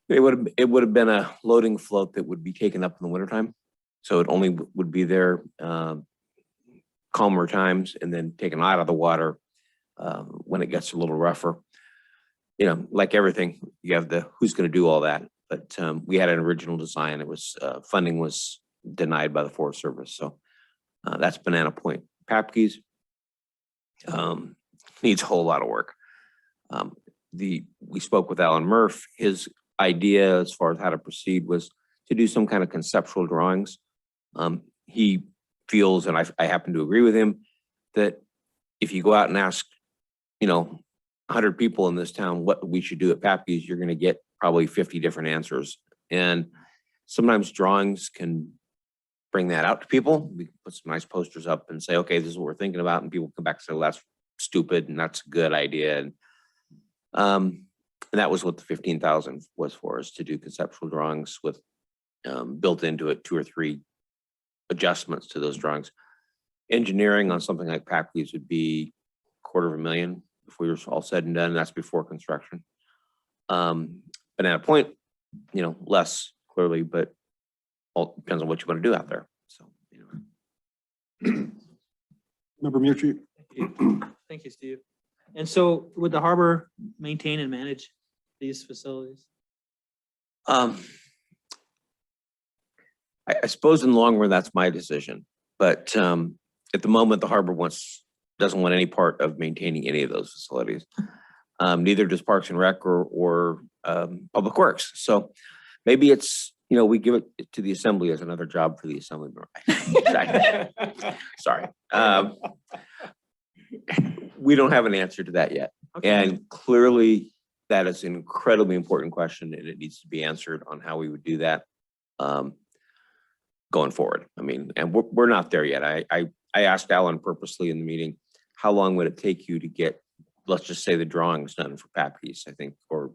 It would have been a loading float that would be taken up in the wintertime. So it only would be there calmer times and then taken out of the water when it gets a little rougher. You know, like everything, you have the who's going to do all that. But we had an original design. It was funding was denied by the Forest Service. So that's Banana Point. Papke's needs a whole lot of work. We spoke with Alan Murph. His idea as far as how to proceed was to do some kind of conceptual drawings. He feels, and I happen to agree with him, that if you go out and ask, you know, 100 people in this town what we should do at Papke's, you're going to get probably 50 different answers. And sometimes drawings can bring that out to people. We can put some nice posters up and say, okay, this is what we're thinking about. And people come back and say, well, that's stupid and that's a good idea. And that was what the 15,000 was for, is to do conceptual drawings with built into it 2 or 3 adjustments to those drawings. Engineering on something like Papke's would be $250,000 if we were all said and done. That's before construction. Banana Point, less clearly, but all depends on what you want to do out there. So, Member Murphy? Thank you, Steve. And so would the harbor maintain and manage these facilities? I suppose in the long run, that's my decision. But at the moment, the harbor doesn't want any part of maintaining any of those facilities. Neither does Parks and Rec or Public Works. So maybe it's, we give it to the assembly as another job for the assembly. Sorry. We don't have an answer to that yet. Okay. And clearly that is an incredibly important question and it needs to be answered on how we would do that going forward. I mean, and we're not there yet. I asked Alan purposely in the meeting, how long would it take you to get, let's just say the drawings done for Papke's, I think, or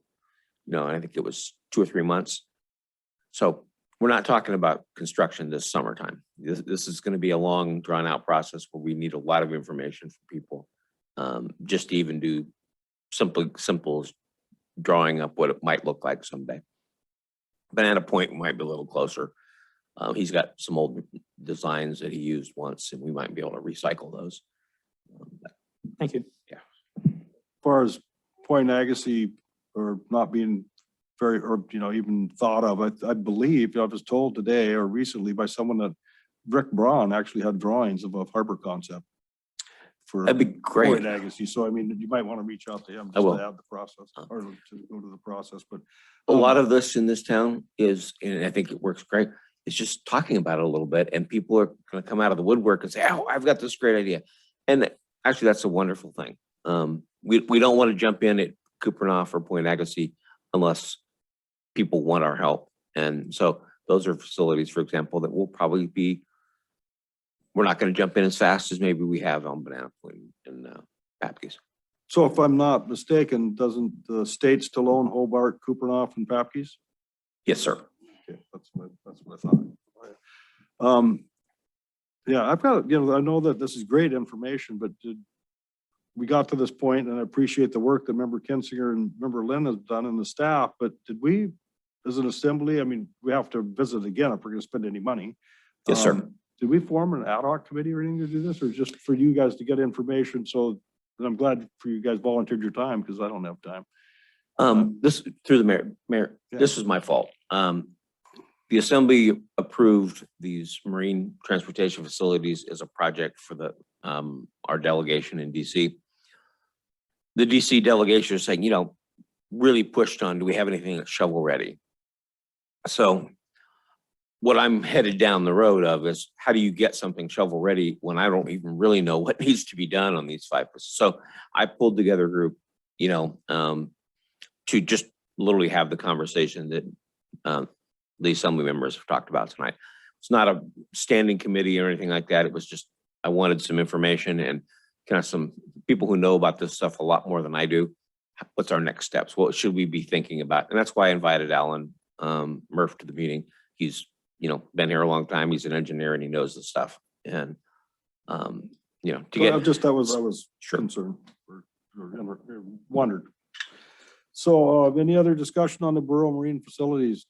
I think it was 2 or 3 months. So we're not talking about construction this summertime. This is going to be a long drawn out process where we need a lot of information from people. Just to even do simple drawing up what it might look like someday. Banana Point might be a little closer. He's got some old designs that he used once and we might be able to recycle those. Thank you. Yeah. As far as Point Agassiz or not being even thought of, I believe I was told today or recently by someone that Rick Braun actually had drawings of a harbor concept for That'd be great. Point Agassiz. So I mean, you might want to reach out to him just to have the process or to go to the process. But a lot of this in this town is, and I think it works great. It's just talking about it a little bit, and people are going to come out of the woodwork and say, "Oh, I've got this great idea," and actually, that's a wonderful thing. We don't want to jump in at Kupernoff or Point Agassiz unless people want our help, and so those are facilities, for example, that will probably be. We're not going to jump in as fast as maybe we have on Banana Point and Papke's. So if I'm not mistaken, doesn't the state still own Hobart, Kupernoff, and Papke's? Yes, sir. Okay, that's what I thought. Yeah, I've got, I know that this is great information, but we got to this point, and I appreciate the work that Member Kinsinger and Member Lynn has done and the staff, but did we, as an assembly, I mean, we have to visit again if we're gonna spend any money. Yes, sir. Did we form an ad hoc committee or anything to do this, or just for you guys to get information? So, and I'm glad for you guys volunteered your time because I don't have time. This through the mayor, Yeah. This was my fault. The assembly approved these marine transportation facilities as a project for the our delegation in DC. The DC delegation is saying, really pushed on, do we have anything that's shovel ready? So what I'm headed down the road of is how do you get something shovel ready when I don't even really know what needs to be done on these 5 facilities? So I pulled together a group, to just literally have the conversation that the assembly members have talked about tonight. It's not a standing committee or anything like that. It was just, I wanted some information and kind of some people who know about this stuff a lot more than I do. What's our next steps? What should we be thinking about? And that's why I invited Alan Murph to the meeting. He's, been here a long time. He's an engineer and he knows the stuff. And, to get. I was sure. concerned or wondered. So any other discussion on the Borough Marine Facilities?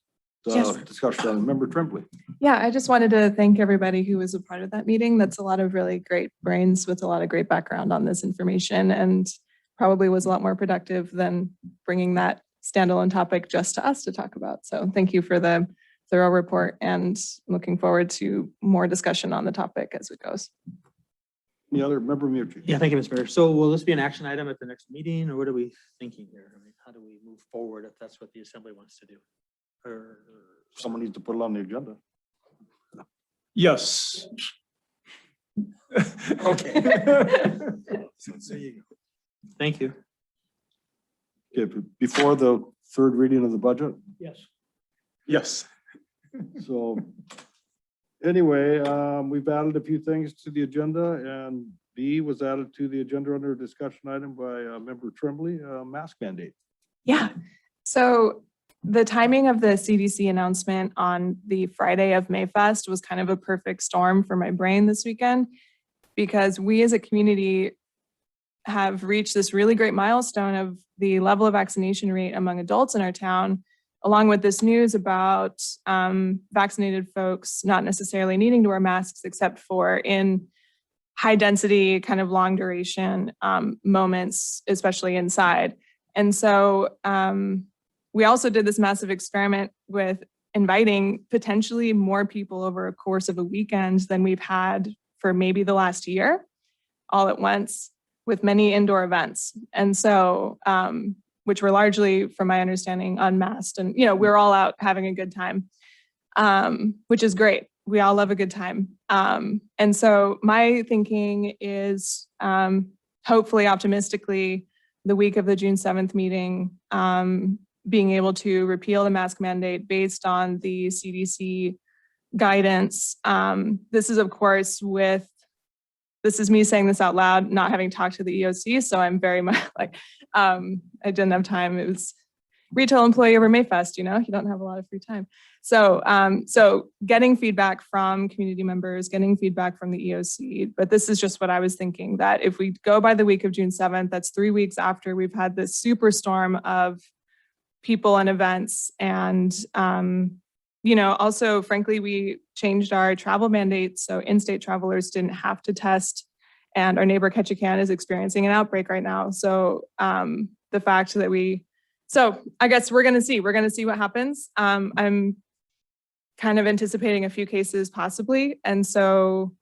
Yes. Discussion on Member Tremblay. Yeah, I just wanted to thank everybody who was a part of that meeting. That's a lot of really great brains with a lot of great background on this information and probably was a lot more productive than bringing that standalone topic just to us to talk about. So thank you for the thorough report and looking forward to more discussion on the topic as it goes. Any other member Murphy? Yeah, thank you, Mr. Mayor. So will this be an action item at the next meeting or what are we thinking here? I mean, how do we move forward if that's what the assembly wants to do? Or Someone needs to put it on the agenda. Yes. okay. So there you go. Thank you. Okay, before the third reading of the budget. Yes. Yes. So anyway, we've added a few things to the agenda and B was added to the agenda under discussion item by Member Tremblay, mask mandate. Yeah, so the timing of the CDC announcement on the Friday of Mayfest was kind of a perfect storm for my brain this weekend because we as a community have reached this really great milestone of the level of vaccination rate among adults in our town, along with this news about vaccinated folks not necessarily needing to wear masks except for in high density, kind of long duration moments, especially inside. And so we also did this massive experiment with inviting potentially more people over a course of a weekend than we've had for maybe the last year, all at once, with many indoor events. And so, which were largely, from my understanding, unmasked. And, you know, we're all out having a good time, which is great. We all love a good time. And so my thinking is, hopefully, optimistically, the week of the June 7th meeting, being able to repeal the mask mandate based on the CDC guidance. This is, of course, this is me saying this out loud, not having talked to the EOC. So I'm very much like, I didn't have time. It was retail employee over Mayfest, you know, you don't have a lot of free time. So, so getting feedback from community members, getting feedback from the EOC, but this is just what I was thinking, that if we go by the week of June 7th, that's 3 weeks after we've had this superstorm of people and events. And, you know, also, frankly, we changed our travel mandates. So in-state travelers didn't have to test, and our neighbor Ketchikan is experiencing an outbreak right now. So the fact that so I guess we're going to see what happens. I'm kind of anticipating a few cases possibly. And so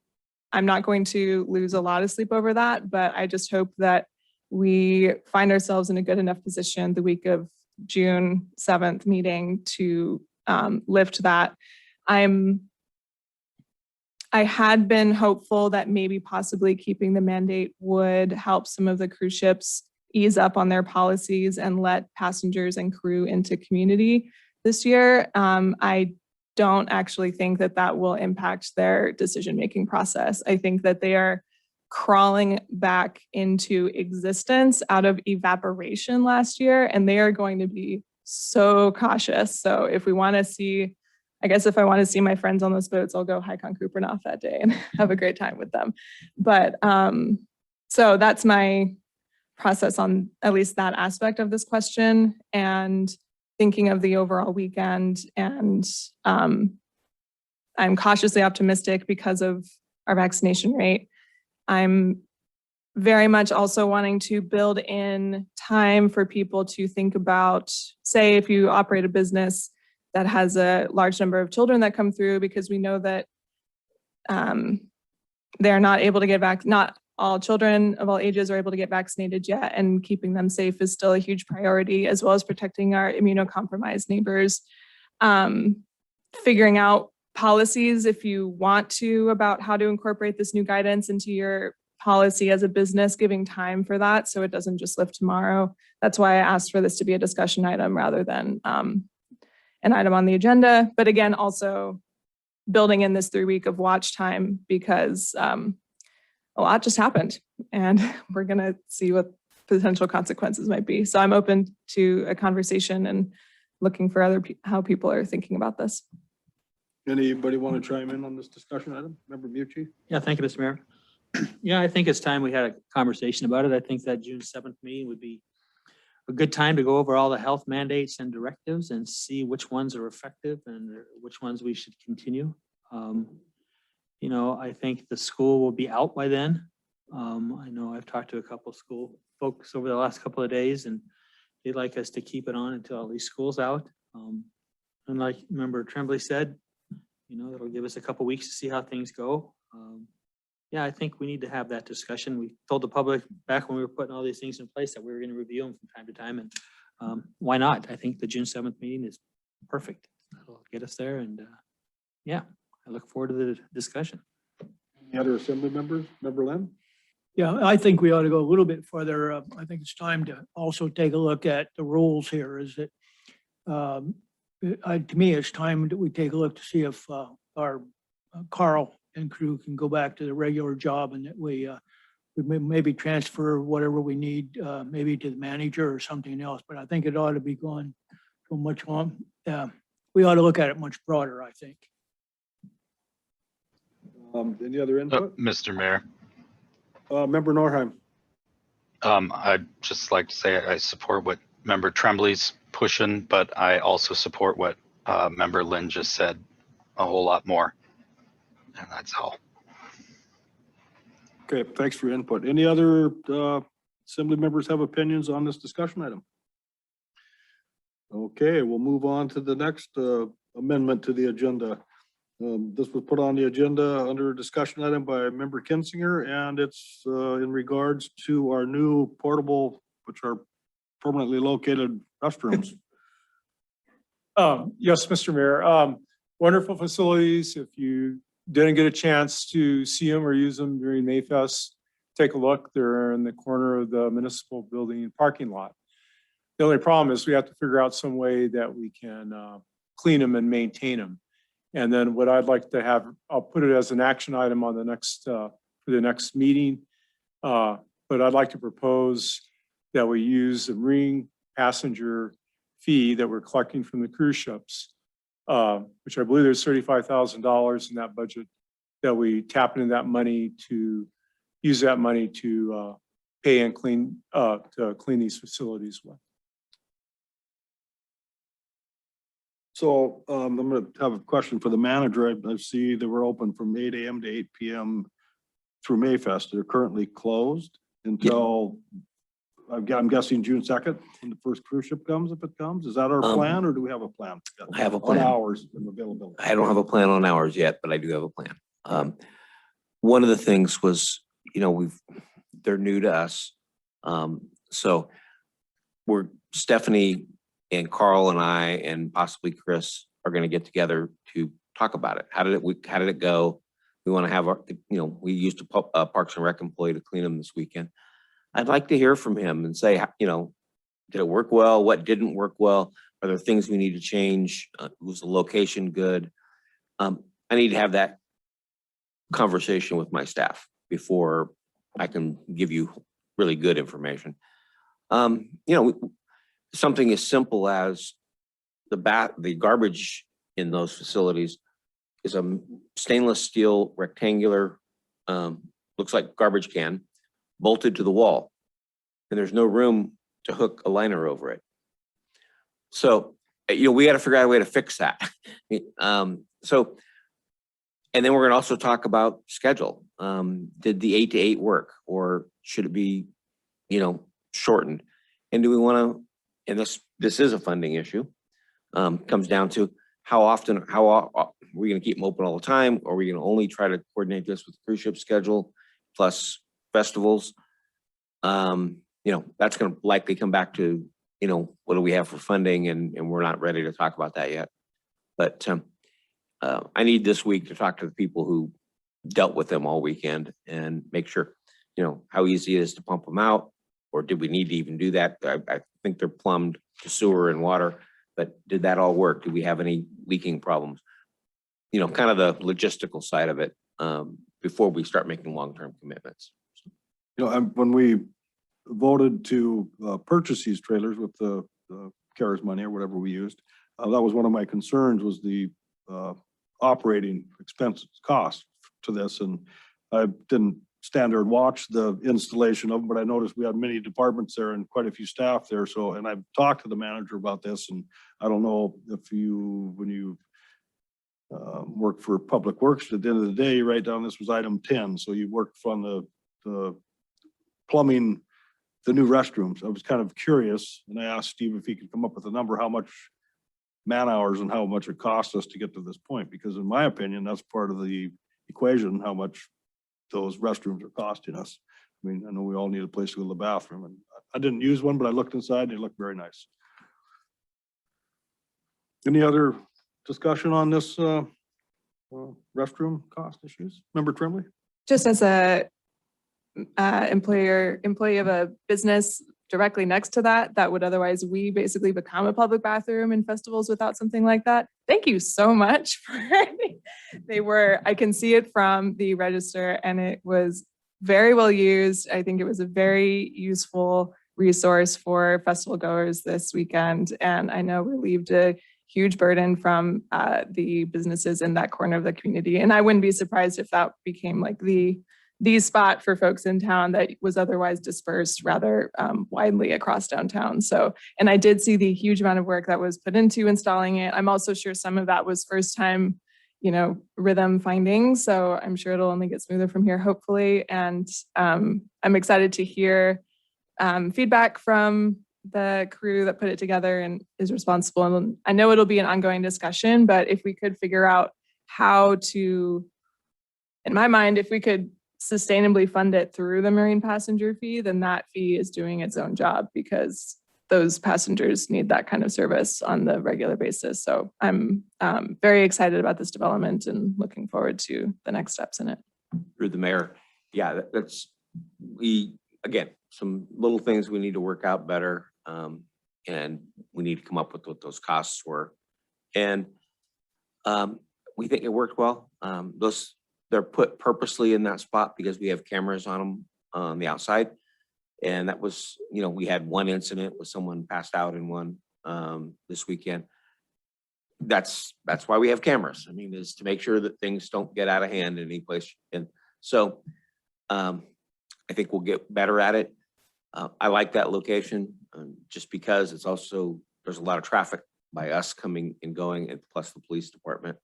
I'm not going to lose a lot of sleep over that, but I just hope that we find ourselves in a good enough position the week of June 7th meeting to lift that. I had been hopeful that maybe possibly keeping the mandate would help some of the cruise ships ease up on their policies and let passengers and crew into community this year. I don't actually think that that will impact their decision-making process. I think that they are crawling back into existence out of evaporation last year, and they are going to be so cautious. So if we want to see, I guess if I want to see my friends on those boats, I'll go hike on Kupernoth that day and have a great time with them. But so that's my process on at least that aspect of this question, and thinking of the overall weekend. And I'm cautiously optimistic because of our vaccination rate. I'm very much also wanting to build in time for people to think about, say, if you operate a business that has a large number of children that come through, because we know that they're not able to get back, not all children of all ages are able to get vaccinated yet, and keeping them safe is still a huge priority, as well as protecting our immunocompromised neighbors. Figuring out policies, if you want to, about how to incorporate this new guidance into your policy as a business, giving time for that so it doesn't just lift tomorrow. That's why I asked for this to be a discussion item rather than an item on the agenda. But again, also building in this 3 week of watch time, because a lot just happened and we're going to see what potential consequences might be. So I'm open to a conversation and looking for how people are thinking about this. Anybody want to chime in on this discussion item? Member Mucci? Yeah, thank you, Mr. Mayor. Yeah, I think it's time we had a conversation about it. I think that June 7th meeting would be a good time to go over all the health mandates and directives and see which ones are effective and which ones we should continue. You know, I think the school will be out by then. I know I've talked to a couple of school folks over the last couple of days, and they'd like us to keep it on until at least school's out. And like Member Tremblay said, you know, it'll give us a couple of weeks to see how things go. Yeah, I think we need to have that discussion. We told the public back when we were putting all these things in place that we were going to review them from time to time, and why not? I think the June 7th meeting is perfect. That'll get us there, and yeah, I look forward to the discussion. Any other assembly members? Member Lim? Yeah, I think we ought to go a little bit further. I think it's time to also take a look at the rules here. Is that, to me, it's time that we take a look to see if our Carl and crew can go back to the regular job, and that we maybe transfer whatever we need, maybe to the manager or something else. But I think it ought to be going to much long. We ought to look at it much broader, I think. Any other input? Mr. Mayor. Member Norheim? I'd just like to say I support what Member Tremblay's pushing, but I also support what Member Lynn just said a whole lot more. And that's all. Okay, thanks for your input. Any other assembly members have opinions on this discussion item? Okay, we'll move on to the next amendment to the agenda. This was put on the agenda under discussion item by Member Kinsinger, and it's in regards to our new portable, which are permanently located restrooms. Yes, Mr. Mayor. Wonderful facilities. If you didn't get a chance to see them or use them during Mayfest, take a look. They're in the corner of the municipal building parking lot. The only problem is we have to figure out some way that we can clean them and maintain them. And then what I'd like to have, I'll put it as an action item on the next, for the next meeting. But I'd like to propose that we use the marine passenger fee that we're collecting from the cruise ships, which I believe there's $35,000 in that budget, that we tap into that money to use that money to pay and clean, to clean these facilities with. So I'm going to have a question for the manager. I see that we're open from 8 a.m. to 8 p.m. through Mayfest. They're currently closed until, I'm guessing June 2nd, when the first cruise ship comes, if it comes. Is that our plan, or do we have a plan? I have a plan. On hours and availability. I don't have a plan on hours yet, but I do have a plan. One of the things was, you know, they're new to us. So Stephanie and Carl and I and possibly Chris are going to get together to talk about it. How did it go? We want to have our, you know, we used a Parks and Rec employee to clean them this weekend. I'd like to hear from him and say, you know, did it work well? What didn't work well? Are there things we need to change? Was the location good? I need to have that conversation with my staff before I can give you really good information. You know, something as simple as the garbage in those facilities is a stainless steel rectangular, looks like garbage can, bolted to the wall, and there's no room to hook a liner over it. So, you know, we got to figure out a way to fix that. So, and then we're going to also talk about schedule. Did the 8 to 8 work, or should it be, you know, shortened? And do we want to, and this is a funding issue, comes down to how often, are we going to keep them open all the time? Or are we going to only try to coordinate this with the cruise ship schedule plus festivals? You know, that's going to likely come back to, you know, what do we have for funding? And we're not ready to talk about that yet. But I need this week to talk to the people who dealt with them all weekend and make sure, you know, how easy it is to pump them out, or did we need to even do that? I think they're plumbed to sewer and water, but did that all work? Do we have any leaking problems? You know, kind of the logistical side of it before we start making long-term commitments. You know, when we voted to purchase these trailers with the CARES money or whatever we used, that was one of my concerns, was the operating expenses cost to this. And I didn't stand there and watch the installation of them, but I noticed we had many departments there and quite a few staff there. So, and I've talked to the manager about this, and I don't know if you, when you work for Public Works, at the end of the day, you write down this was item 10. So you worked from the plumbing, the new restrooms. I was kind of curious, and I asked Steve if he could come up with a number, how much man hours and how much it cost us to get to this point, because in my opinion, that's part of the equation, how much those restrooms are costing us. I mean, I know we all need a place to go to the bathroom, and I didn't use one, but I looked inside and they looked very nice. Any other discussion on this restroom cost issues? Member Tremblay? Just as a employee of a business directly next to that would otherwise we basically become a public bathroom in festivals without something like that. Thank you so much for I can see it from the register, and it was very well used. I think it was a very useful resource for festival goers this weekend, and I know relieved a huge burden from the businesses in that corner of the community. And I wouldn't be surprised if that became like the the spot for folks in town that was otherwise dispersed rather widely across downtown. So, and I did see the huge amount of work that was put into installing it. I'm also sure some of that was first time, you know, rhythm finding. So I'm sure it'll only get smoother from here, hopefully. And I'm excited to hear feedback from the crew that put it together and is responsible. And I know it'll be an ongoing discussion, but if we could figure out how to, in my mind, if we could sustainably fund it through the marine passenger fee, then that fee is doing its own job because those passengers need that kind of service on the regular basis. So I'm very excited about this development and looking forward to the next steps in it. Through the mayor. Yeah, again, some little things we need to work out better. And we need to come up with what those costs were. And we think it worked well. They're put purposely in that spot because we have cameras on them on the outside. And that was, you know, we had one incident with someone passed out in one this weekend. That's why we have cameras. I mean, is to make sure that things don't get out of hand in any place. And so I think we'll get better at it. I like that location just because it's also, there's a lot of traffic by us coming and going, and plus the police department.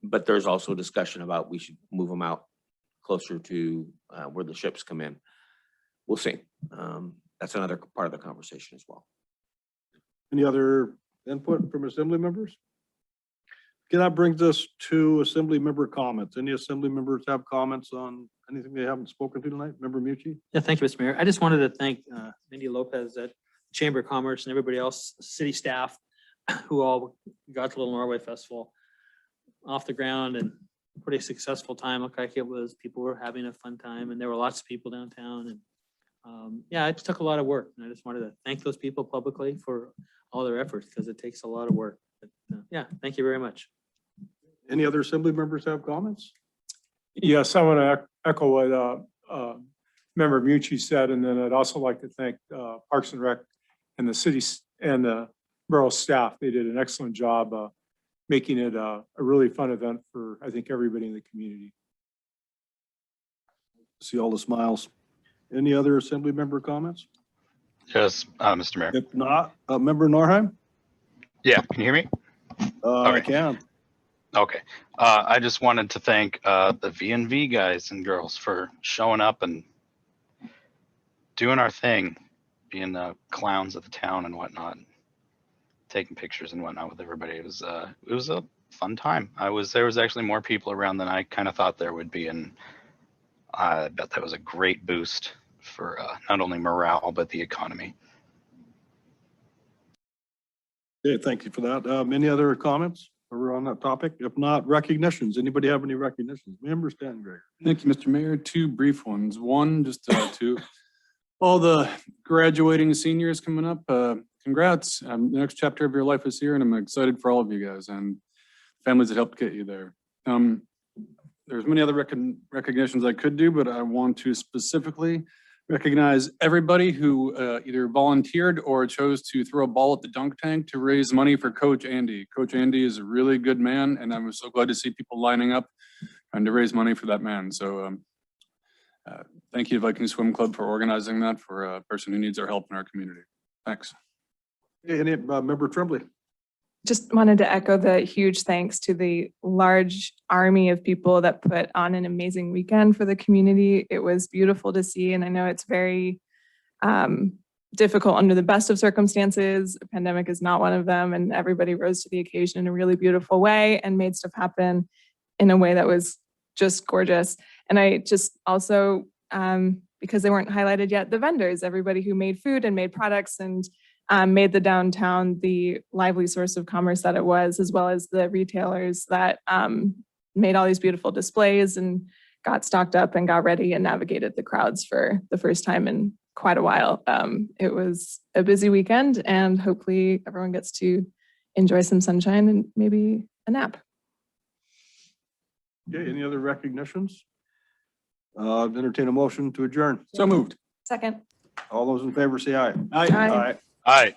But there's also discussion about we should move them out closer to where the ships come in. We'll see. That's another part of the conversation as well. Any other input from assembly members? Okay, that brings us to assembly member comments. Any assembly members have comments on anything they haven't spoken to tonight? Member Mucci? Yeah, thank you, Mr. Mayor. I just wanted to thank Mindy Lopez at Chamber of Commerce and everybody else, city staff, who all got to Little Norway Festival off the ground and pretty successful time. Looked like it was, people were having a fun time and there were lots of people downtown. And yeah, it took a lot of work. And I just wanted to thank those people publicly for all their efforts because it takes a lot of work. But yeah, thank you very much. Any other assembly members have comments? Yes, I want to echo what Member Mucci said, and then I'd also like to thank Parks and Rec and the city and the borough staff. They did an excellent job making it a really fun event for, I think, everybody in the community. See all the smiles. Any other assembly member comments? Yes, Mr. Mayor. If not, Member Norheim? Yeah, can you hear me? I can. Okay. I just wanted to thank the V&V guys and girls for showing up and doing our thing, being the clowns of the town and whatnot, taking pictures and whatnot with everybody. It was a fun time. There was actually more people around than I kind of thought there would be, and I bet that was a great boost for not only morale but the economy. Okay, thank you for that. Any other comments over on that topic? If not, recognitions. Anybody have any recognitions? Member Stan Gregor. Thank you, Mr. Mayor. Two brief ones. One, just to all the graduating seniors coming up. Congrats. The next chapter of your life is here, and I'm excited for all of you guys and families that helped get you there. There's many other recognitions I could do, but I want to specifically recognize everybody who either volunteered or chose to throw a ball at the dunk tank to raise money for Coach Andy. Coach Andy is a really good man, and I was so glad to see people lining up trying to raise money for that man. So thank you, Viking Swim Club, for organizing that for a person who needs our help in our community. Thanks. Any Member Tremblay? Just wanted to echo the huge thanks to the large army of people that put on an amazing weekend for the community. It was beautiful to see, and I know it's very difficult under the best of circumstances. A pandemic is not one of them, and everybody rose to the occasion in a really beautiful way and made stuff happen in a way that was just gorgeous. And I just also, because they weren't highlighted yet, the vendors, everybody who made food and made products and made the downtown the lively source of commerce that it was, as well as the retailers that made all these beautiful displays and got stocked up and got ready and navigated the crowds for the first time in quite a while. It was a busy weekend, and hopefully everyone gets to enjoy some sunshine and maybe a nap. Okay, any other recognitions? Entertain a motion to adjourn. So moved. Second. All those in favor say aye. Aye. Aye. All right.